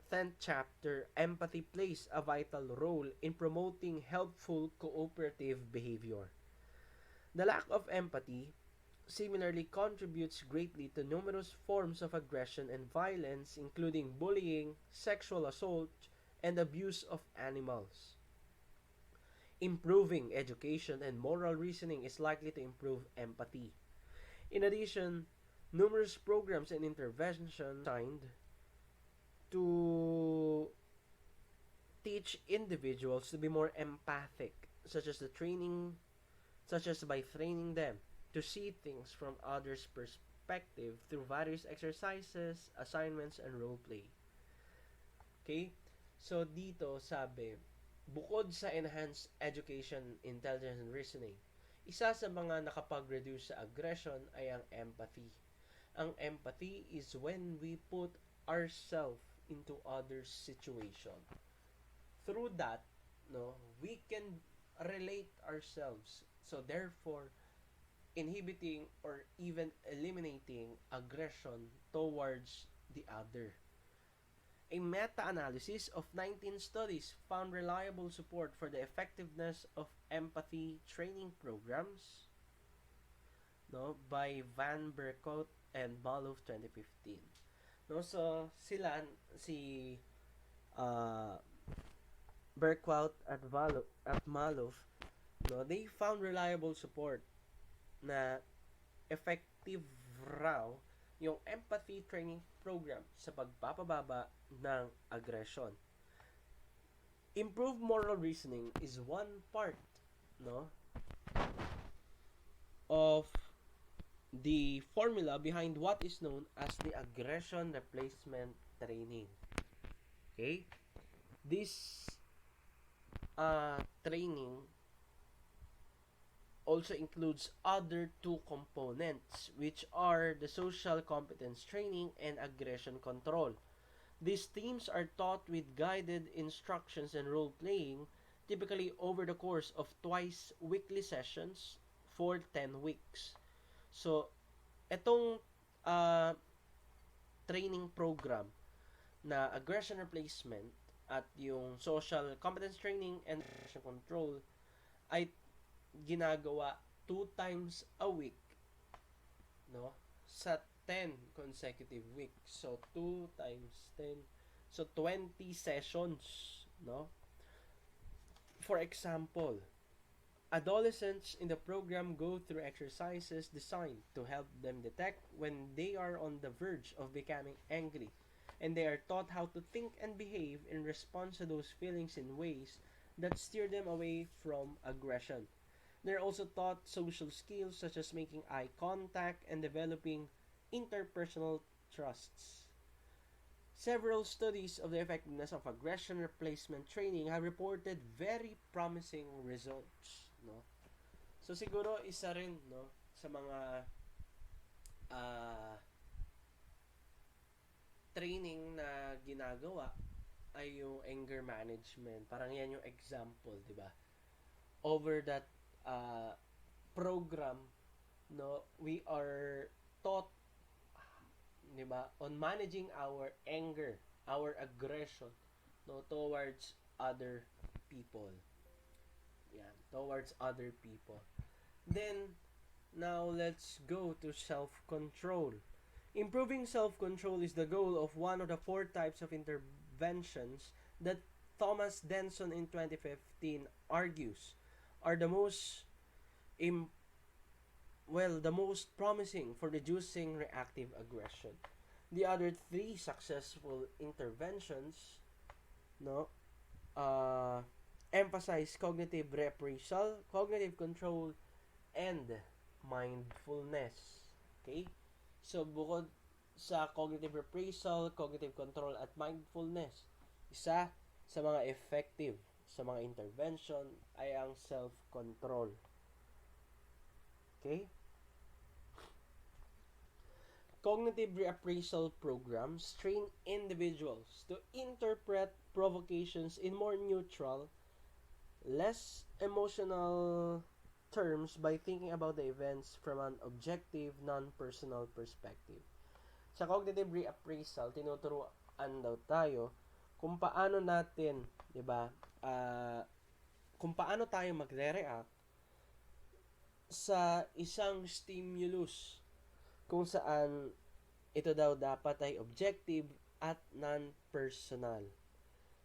10th chapter, empathy plays a vital role in promoting helpful cooperative behavior. The lack of empathy similarly contributes greatly to numerous forms of aggression and violence, including bullying, sexual assault, and abuse of animals. Improving education and moral reasoning is likely to improve empathy. In addition, Numerous programs and interventions designed to teach individuals to be more empathic, such as by training them to see things from others' perspective through various exercises, assignments, and role play. Okay? So dito sabi, bukod sa enhanced education, intelligence, and reasoning, isa sa mga nakapag-reduce sa aggression ay ang empathy. Ang empathy is when we put ourselves into others' situation. Through that, no, we can relate ourselves. So therefore, inhibiting or even eliminating aggression towards the other. A meta-analysis of 19 studies found reliable support for the effectiveness of empathy training programs, no, by Van Berkot and Maloof 2015. No, so sila si uh, Berkot at Maloof, no, they found reliable support na effective raw yung empathy training program sa pagpapababa ng aggression. Improved moral reasoning is one part, no, of the formula behind what is known as the aggression replacement training. Okay? This training also includes other two components, which are the social competence training and aggression control. These themes are taught with guided instructions and role playing, typically over the course of twice weekly sessions for 10 weeks. So, etong uh, training program na aggression replacement at yung social competence training and aggression control ay ginagawa 2 times a week, no, sa 10 consecutive weeks. So 2 times 10, so 20 sessions, no. For example, adolescents in the program go through exercises designed to help them detect when they are on the verge of becoming angry, and they are taught how to think and behave in response to those feelings in ways that steer them away from aggression. They're also taught social skills such as making eye contact and developing interpersonal trusts. Several studies of the effectiveness of aggression replacement training have reported very promising results, no? So siguro isa rin, no, sa mga uh, training na ginagawa ay yung anger management. Parang yan yung example, 'di ba? Over that uh, program, no, we are taught, 'di ba, on managing our anger, our aggression, no, towards other people. Yeah, towards other people. Then now let's go to self-control. Improving self-control is the goal of one of the four types of interventions that Thomas Denson in 2015 argues are the most Im- the most promising for reducing reactive aggression. The other three successful interventions, no, emphasize cognitive reappraisal, cognitive control, and mindfulness. Okay? So, bukod sa cognitive reappraisal, cognitive control, at mindfulness, isa sa mga effective sa mga intervention ay ang self-control. Okay? Cognitive reappraisal programs train individuals to interpret provocations in more neutral, less emotional terms by thinking about the events from an objective, non-personal perspective. Sa cognitive reappraisal, tinuturuan daw tayo kung paano natin, 'di ba? Kung paano tayo magre-react sa isang stimulus kung saan ito daw dapat ay objective at non-personal.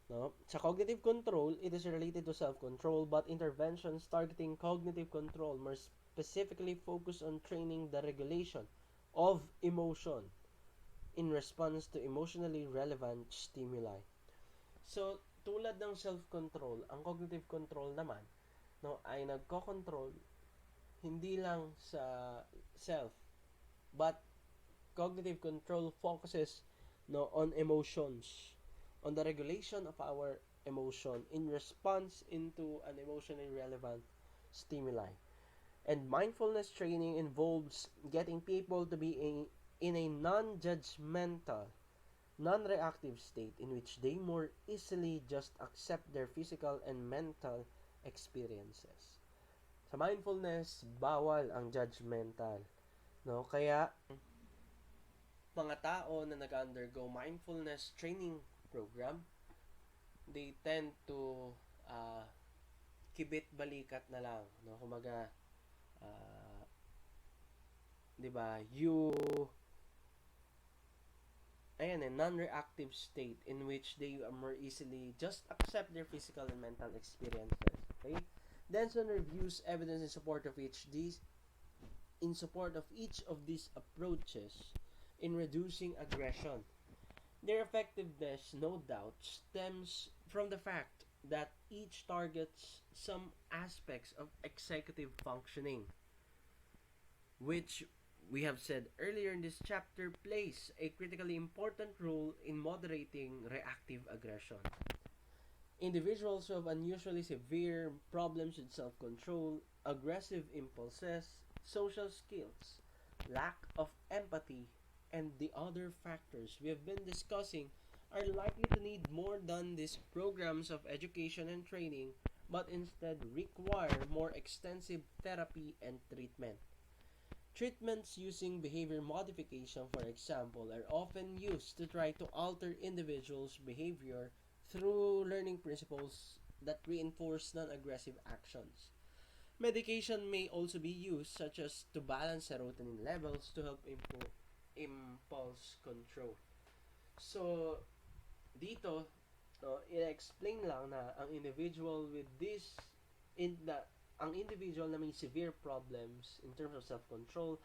No? Sa cognitive control, it is related to self-control, but interventions targeting cognitive control more specifically focus on training the regulation of emotion in response to emotionally relevant stimuli. So, tulad ng self-control, ang cognitive control naman, no, ay nagko-control hindi lang sa self, but cognitive control focuses, no, on emotions, on the regulation of our emotion in response into an emotionally relevant stimuli. And mindfulness training involves getting people to be in a non-judgmental, non-reactive state in which they more easily just accept their physical and mental experiences. Sa mindfulness, bawal ang judgmental, no? Kaya mga tao na nag-undergo mindfulness training program, they tend to uh, kibit balikat na lang, no? Kumaga, uh, 'di ba? Ayan, a non-reactive state in which they are more easily just accept their physical and mental experiences. Okay? Denson reviews evidence in support of each of these approaches in reducing aggression. Their effectiveness, no doubt, stems from the fact that each targets some aspects of executive functioning, which we have said earlier in this chapter plays a critically important role in moderating reactive aggression. Individuals who have unusually severe problems with self control, aggressive impulses, social skills, lack of empathy, and the other factors we have been discussing are likely to need more than these programs of education and training, but instead require more extensive therapy and treatment. Treatments using behavior modification, for example, are often used to try to alter individuals' behavior through learning principles that reinforce non-aggressive actions. Medication may also be used, such as to balance serotonin levels to help improve impulse control. So, dito, i-explain lang na ang individual with this, in the ang individual na may severe problems in terms of self-control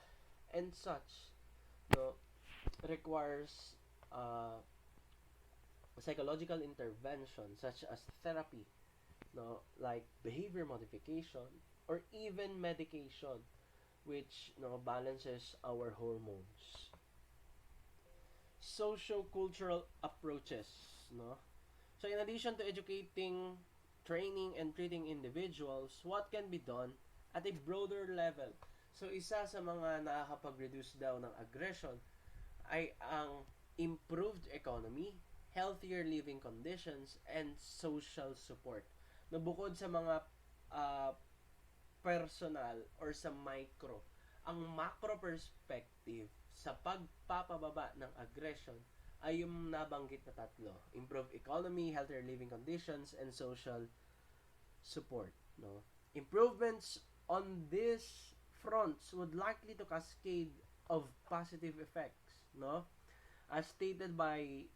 and such, no, requires psychological intervention such as therapy, no, like behavior modification or even medication, which, no, balances our hormones. Socio-cultural approaches, no. So in addition to educating, training, and treating individuals, what can be done at a broader level? So isa sa mga nakakapag-reduce daw ng aggression ay ang improved economy, healthier living conditions, and social support. Na bukod sa mga uh, personal or sa micro, ang macro perspective sa pagpapababa ng aggression ay yung nabanggit na tatlo: improve economy, healthier living conditions, and social support, no? Improvements on these fronts would likely to cascade of positive effects, no? As stated by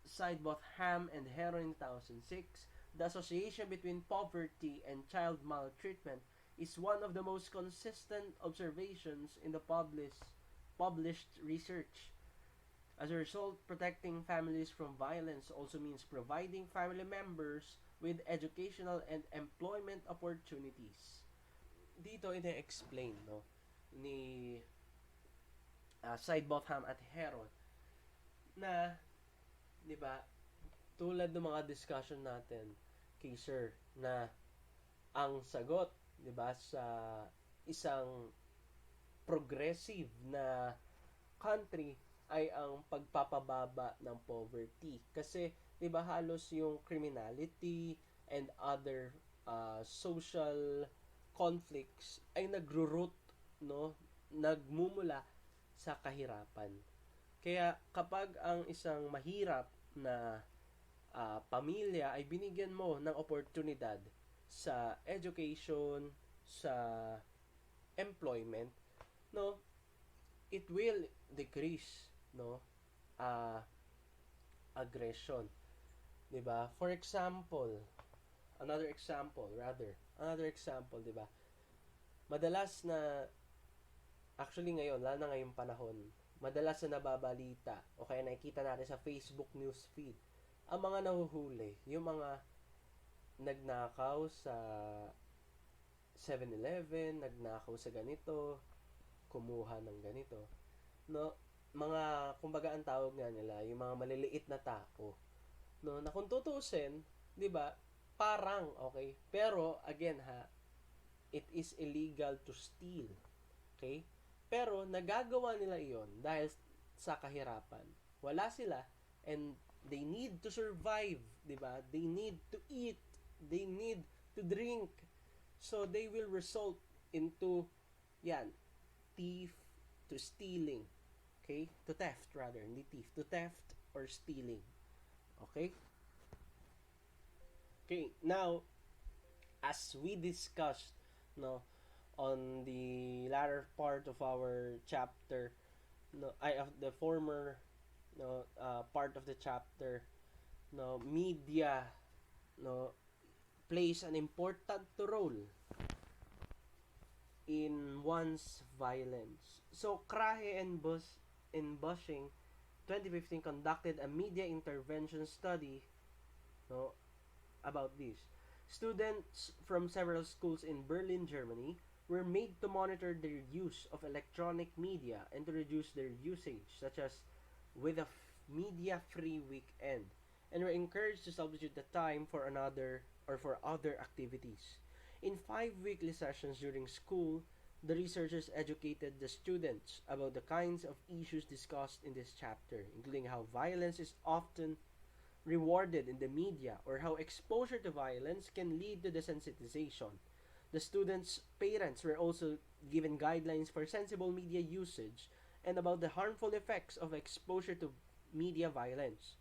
Sidebotham and Heron in 2006, the association between poverty and child maltreatment is one of the most consistent observations in the published research. As a result, protecting families from violence also means providing family members with educational and employment opportunities. Dito ina-explain, no, ni Sidebotham at Heron na, 'di ba, tulad ng mga discussion natin kay Sir, na ang sagot, 'di ba, sa isang progressive na country ay ang pagpapababa ng poverty. Kasi 'di ba halos yung criminality and other social conflicts ay nagro-root, no, nagmumula sa kahirapan. Kaya kapag ang isang mahirap na pamilya ay binigyan mo ng oportunidad sa education, sa employment, no, it will decrease, no, aggression, 'di ba? For example, another example, 'di ba? Madalas na Actually ngayon, lalo na ngayong panahon, madalas na nababalita o kaya nakikita natin sa Facebook news feed, ang mga nahuhuli, yung mga nagnakaw sa 7-Eleven, nagnakaw sa ganito, kumuha ng ganito. No, mga kumbaga ang tawag nga nila, yung mga maliliit na tao. No, na kung tutusin, 'di ba? Parang okay. Pero again ha, it is illegal to steal. Okay? Pero nagagawa nila 'yon dahil sa kahirapan. Wala sila and they need to survive, 'di ba? They need to eat, they need to drink. So they will result into yan, thief to stealing. Okay? To theft rather, hindi thief, to theft or stealing. Okay? Okay, now as we discussed no on the latter part of our chapter no I of the former no part of the chapter no media no plays an important role in one's violence. So Krahe and Bushing 2015 conducted a media intervention study no about this. Students from several schools in Berlin, Germany, were made to monitor their use of electronic media and to reduce their usage, such as with a media-free weekend, and were encouraged to substitute the time for another or for other activities. In 5 weekly sessions during school, the researchers educated the students about the kinds of issues discussed in this chapter, including how violence is often rewarded in the media or how exposure to violence can lead to desensitization. The students' parents were also given guidelines for sensible media usage and about the harmful effects of exposure to media violence.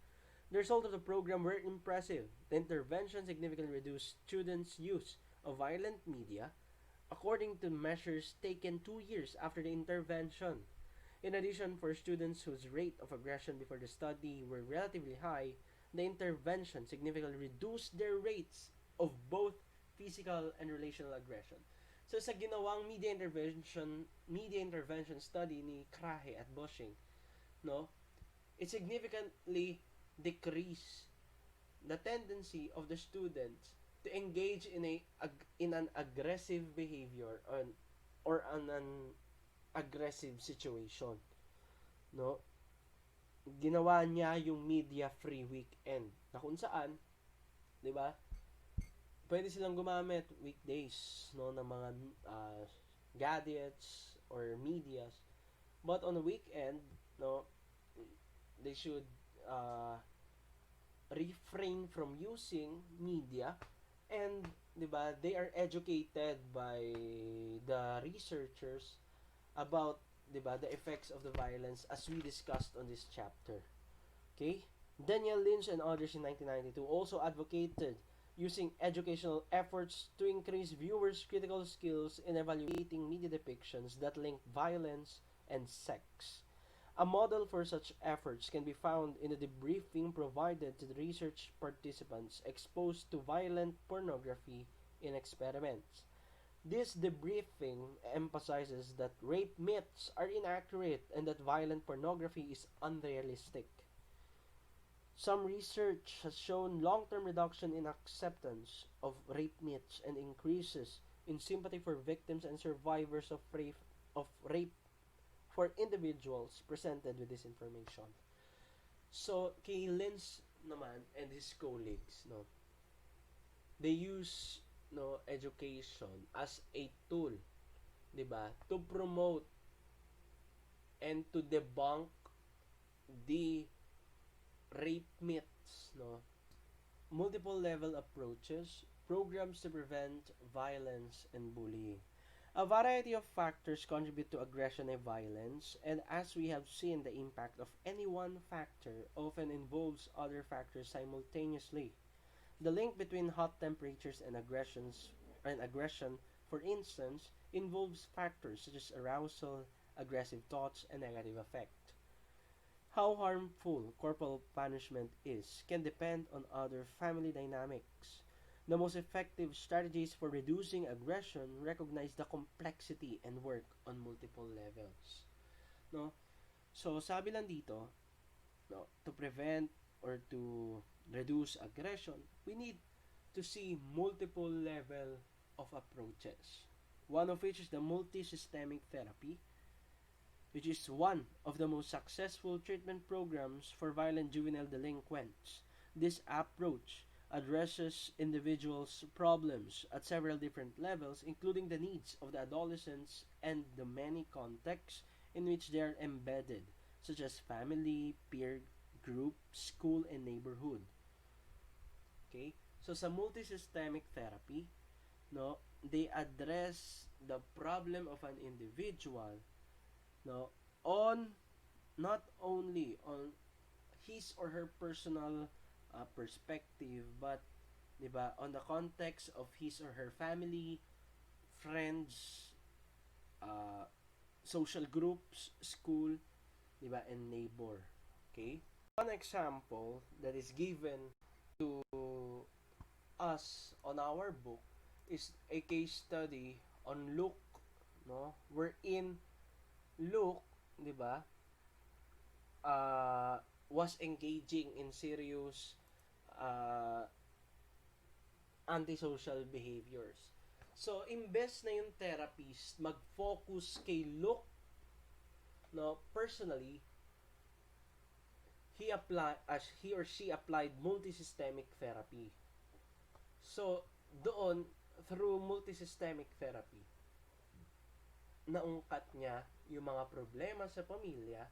The results of the program were impressive. The intervention significantly reduced students' use of violent media, according to measures taken 2 years after the intervention. In addition, for students whose rate of aggression before the study were relatively high, the intervention significantly reduced their rates of both physical and relational aggression. So sa ginawang media intervention study ni Krahe at Bushing, no, it significantly decreased the tendency of the students to engage in an aggressive behavior or an aggressive situation, no. Ginawa niya yung media free weekend na kung saan, 'di ba? Pwede silang gumamit weekdays no ng mga uh, gadgets or medias. But on the weekend, no, they should uh, refrain from using media and 'di ba, they are educated by the researchers about 'di ba the effects of the violence as we discussed on this chapter. Okay? Daniel Lynch and others in 1992 also advocated using educational efforts to increase viewers' critical skills in evaluating media depictions that link violence and sex. A model for such efforts can be found in the debriefing provided to the research participants exposed to violent pornography in experiments. This debriefing emphasizes that rape myths are inaccurate and that violent pornography is unrealistic. Some research has shown long-term reduction in acceptance of rape myths and increases in sympathy for victims and survivors of rape for individuals presented with this information. So, kay Lynch naman and his colleagues, no, they use no education as a tool, 'di ba, to promote and to debunk the rape myths, no, multiple level approaches, programs to prevent violence and bullying. A variety of factors contribute to aggression and violence, and as we have seen, the impact of any one factor often involves other factors simultaneously. The link between hot temperatures and aggression, for instance, involves factors such as arousal, aggressive thoughts, and negative affect. How harmful corporal punishment is can depend on other family dynamics. The most effective strategies for reducing aggression recognize the complexity and work on multiple levels. No? So, sabi lang dito, no, to prevent or to reduce aggression, we need to see multiple level of approaches. One of which is the multi-systemic therapy, which is one of the most successful treatment programs for violent juvenile delinquents. This approach addresses individuals' problems at several different levels, including the needs of the adolescents and the many contexts in which they are embedded, such as family, peer group, school, and neighborhood. Okay? So sa multisystemic therapy, no, they address the problem of an individual, no, on not only on his or her personal perspective, but 'di ba, on the context of his or her family, friends, uh, social groups, school, 'di ba, and neighbor. Okay? One example that is given to us on our book is a case study on Luke, no? Wherein Luke, 'di ba, uh, was engaging in serious uh, antisocial behaviors. So, imbes na yung therapist mag-focus kay Luke, no, personally, he or she applied multisystemic therapy. So, doon, through multisystemic therapy, naungkat niya yung mga problema sa pamilya,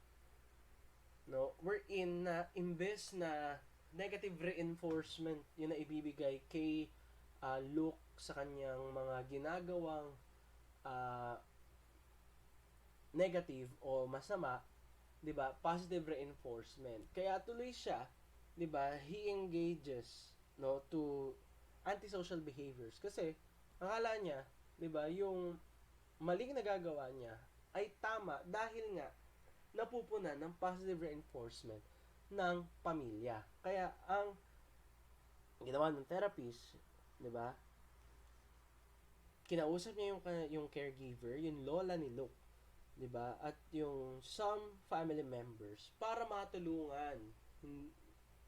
no, wherein na imbes na negative reinforcement yun na ibibigay kay Luke sa kanyang mga ginagawang uh, negative o masama, 'di ba? Positive reinforcement. Kaya tuloy siya, 'di ba? He engages, no, to antisocial behaviors kasi akala niya, 'di ba, yung maling nagagawa niya ay tama dahil nga napupunan ng positive reinforcement ng pamilya. Kaya ang ginawa ng therapist, 'di ba? Kinausap niya yung caregiver, yung lola ni Luke, 'di ba? At yung some family members para matulungan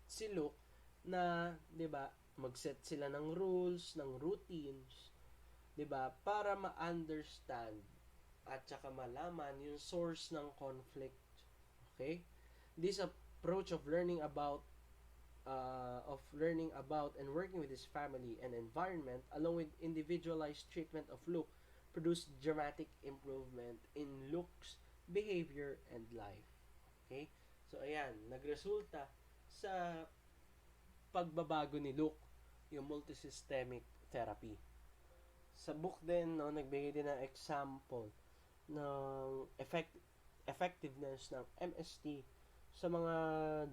si Luke na, 'di ba, mag-set sila ng rules, ng routines, 'di ba? Para ma-understand at saka malaman yung source ng conflict. Okay? This approach of learning about and working with his family and environment along with individualized treatment of Luke produced dramatic improvement in Luke's behavior and life. Okay? So ayan, nagresulta sa pagbabago ni Luke yung multisystemic therapy. Sa book din, no, nagbigay din ng example ng effectiveness ng MST sa mga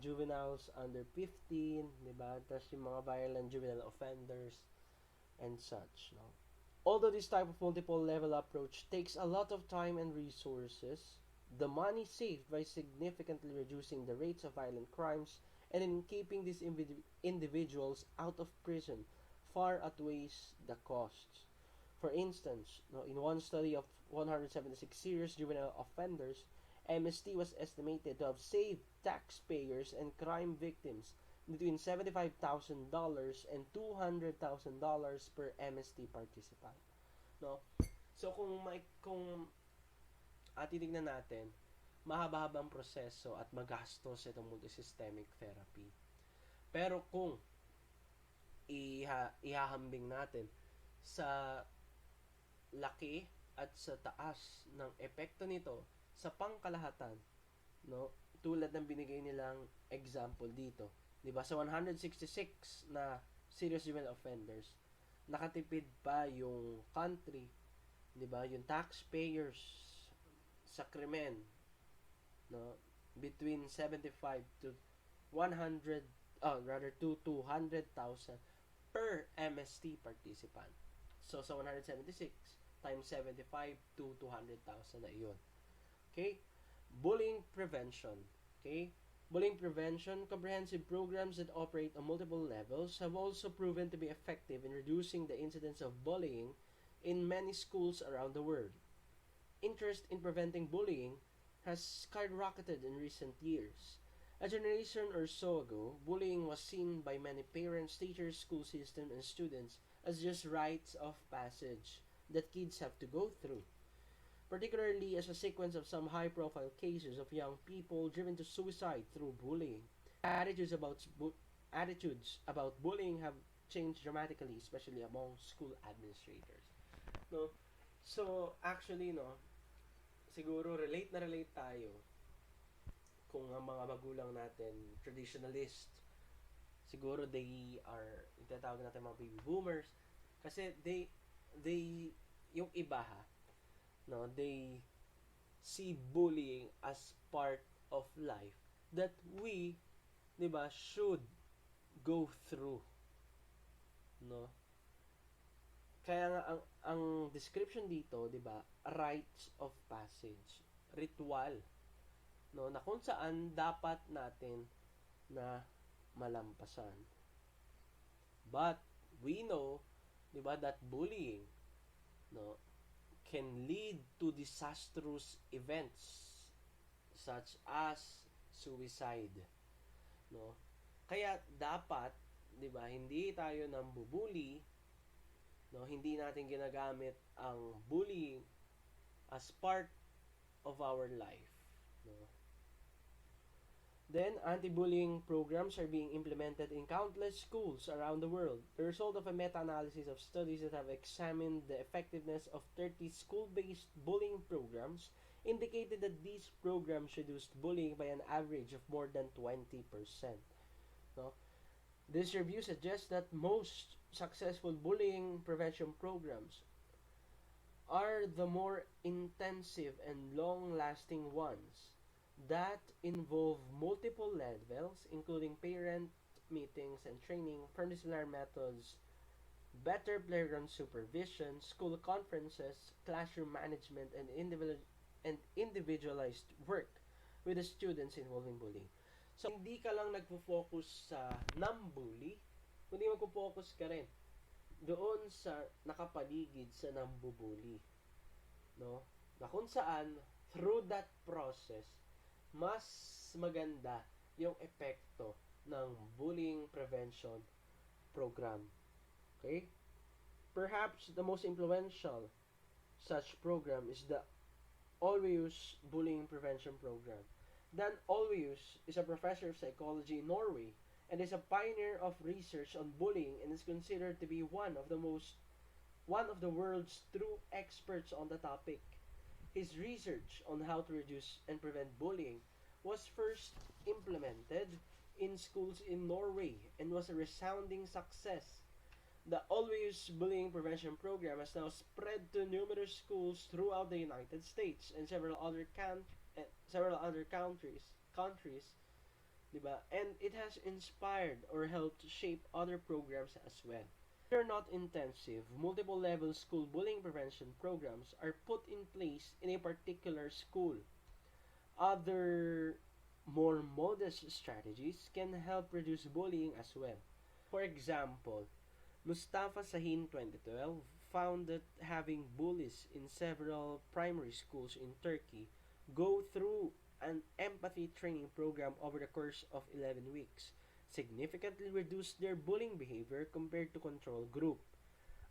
juveniles under 15, 'di ba? Tapos yung mga violent juvenile offenders and such, no? Although this type of multiple level approach takes a lot of time and resources, the money saved by significantly reducing the rates of violent crimes and in keeping these individuals out of prison far outweighs the costs. For instance, no, in one study of 176 serious juvenile offenders, MST was estimated to have saved taxpayers and crime victims between $75,000 and $200,000 per MST participant. No? So kung titignan natin, mahaba-habang proseso at magastos itong multisystemic therapy. Pero kung ihahambing natin sa laki at sa taas ng epekto nito sa pangkalahatan, no, tulad ng binigay nilang example dito, 'di ba, sa 166 na serious juvenile offenders, nakatipid pa yung country, 'di ba, yung taxpayers sa krimen, no, between 75 to 100 rather to 200,000 per MST participant. So sa 176 times 75 to 200,000 na iyon. Okay? Bullying prevention. Okay? Bullying prevention comprehensive programs that operate on multiple levels have also proven to be effective in reducing the incidence of bullying in many schools around the world. Interest in preventing bullying has skyrocketed in recent years. A generation or so ago, bullying was seen by many parents, teachers, school system, and students as just rites of passage that kids have to go through, particularly as a sequence of some high profile cases of young people driven to suicide through bullying. Attitudes about attitudes about bullying have changed dramatically, especially among school administrators. No, so actually no, siguro relate na relate tayo kung ang mga magulang natin traditionalist. Siguro they are itatawag natin mga baby boomers kasi they yung iba ha, no, they see bullying as part of life that we, 'di ba, should go through, no? Kaya nga ang description dito, 'di ba, rites of passage, ritual, no, na kung saan dapat natin na malampasan. But we know, 'di ba, that bullying, no, can lead to disastrous events such as suicide, no? Kaya dapat, 'di ba, hindi tayo nang bubuli, no? Hindi natin ginagamit ang bullying as part of our life, no? Then, anti-bullying programs are being implemented in countless schools around the world. The result of a meta-analysis of studies that have examined the effectiveness of 30 school-based bullying programs indicated that these programs reduced bullying by an average of more than 20%. No? This review suggests that most successful bullying prevention programs are the more intensive and long-lasting ones that involve multiple levels, including parent meetings and training, disciplinary methods, better playground supervision, school conferences, classroom management, and individualized work with the students involving bullying. So, hindi ka lang nagpo-focus sa nambully, kundi magpo-focus ka rin doon sa nakapaligid sa nambubuli, no? Na kung saan through that process mas maganda yung epekto ng bullying prevention program. Okay? Perhaps the most influential such program is the Always Bullying Prevention Program. Dan Always is a professor of psychology in Norway and is a pioneer of research on bullying and is considered to be one of the world's true experts on the topic. His research on how to reduce and prevent bullying was first implemented in schools in Norway and was a resounding success. The Always Bullying Prevention Program has now spread to numerous schools throughout the United States and several other countries, diba? And it has inspired or helped shape other programs as well. They're not intensive, multiple level school bullying prevention programs are put in place in a particular school. Other more modest strategies can help reduce bullying as well. For example, Mustafa Sahin 2012 found that having bullies in several primary schools in Turkey go through an empathy training program over the course of 11 weeks significantly reduced their bullying behavior compared to control group.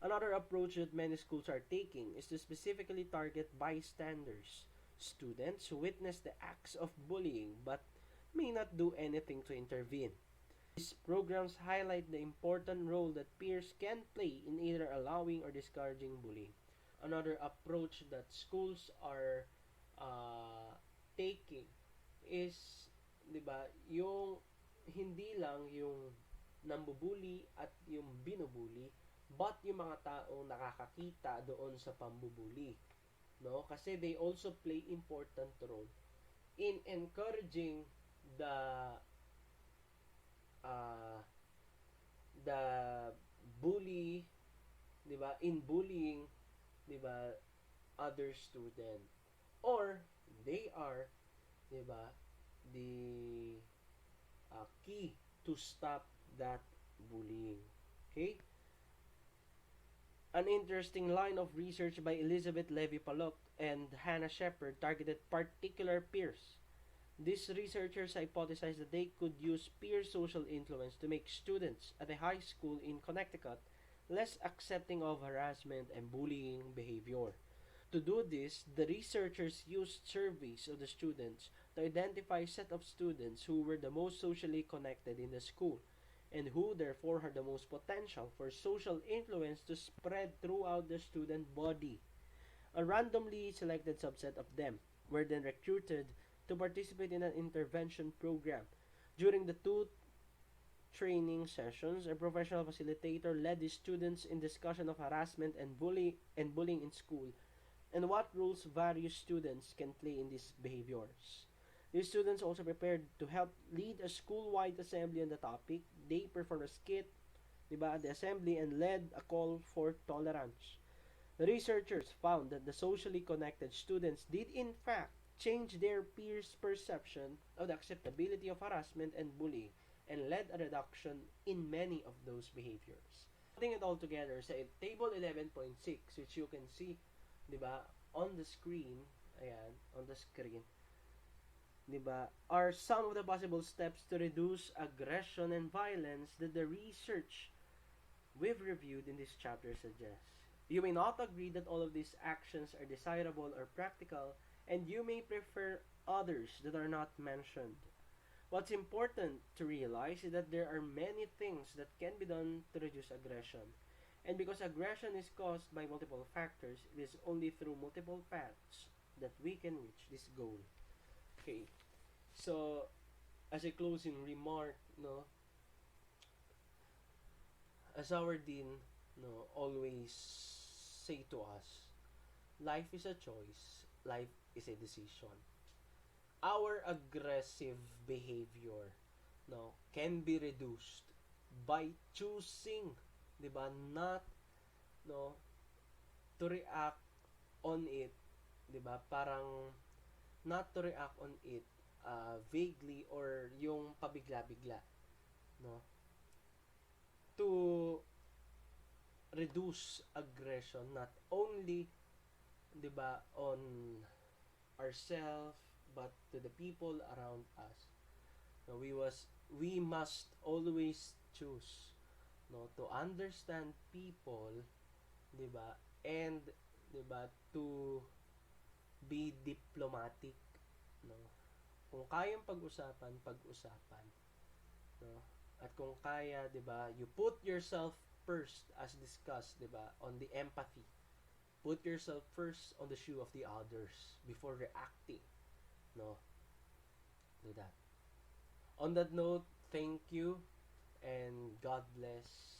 Another approach that many schools are taking is to specifically target bystanders, students who witness the acts of bullying but may not do anything to intervene. These programs highlight the important role that peers can play in either allowing or discouraging bullying. Another approach that schools are uh, taking is, 'di ba, yung hindi lang yung nambubuli at yung binubuli, but yung mga taong nakakakita doon sa pambubuli, no? Kasi they also play important role in encouraging the uh, the bully, 'di ba? In bullying, 'di ba, other student, or they are, 'di ba, the key to stop that bullying. Okay? An interesting line of research by Elizabeth Levy-Paluk and Hannah Shepard targeted particular peers. These researchers hypothesized that they could use peer social influence to make students at a high school in Connecticut less accepting of harassment and bullying behavior. To do this, the researchers used surveys of the students to identify a set of students who were the most socially connected in the school and who therefore had the most potential for social influence to spread throughout the student body. A randomly selected subset of them were then recruited to participate in an intervention program. During the two training sessions, a professional facilitator led the students in discussion of harassment and bullying in school and what roles various students can play in these behaviors. These students also prepared to help lead a school-wide assembly on the topic. They performed a skit, diba, at the assembly and led a call for tolerance. The researchers found that the socially connected students did in fact change their peers' perception of the acceptability of harassment and bullying and led a reduction in many of those behaviors. Putting it all together sa table 11.6, which you can see, 'di ba, on the screen, ayan, on the screen, 'di ba, are some of the possible steps to reduce aggression and violence that the research we've reviewed in this chapter suggests. You may not agree that all of these actions are desirable or practical, and you may prefer others that are not mentioned. What's important to realize is that there are many things that can be done to reduce aggression. And because aggression is caused by multiple factors, it is only through multiple paths that we can reach this goal. Okay, so as a closing remark, no, as our dean, no, always say to us, life is a choice, life is a decision. Our aggressive behavior, no, can be reduced by choosing, 'di ba, not, no, to react on it, 'di ba? Parang not to react on it vaguely or yung pabigla-bigla, no? To reduce aggression not only, 'di ba, on ourselves but to the people around us. No, we must always choose, no, to understand people, 'di ba? And 'di ba, to be diplomatic, no? Kung kayang pag-usapan, pag-usapan, no? At kung kaya, 'di ba, you put yourself first as discussed, 'di ba, on the empathy. Put yourself first on the shoe of the others before reacting, no? Do that. On that note, thank you and God bless.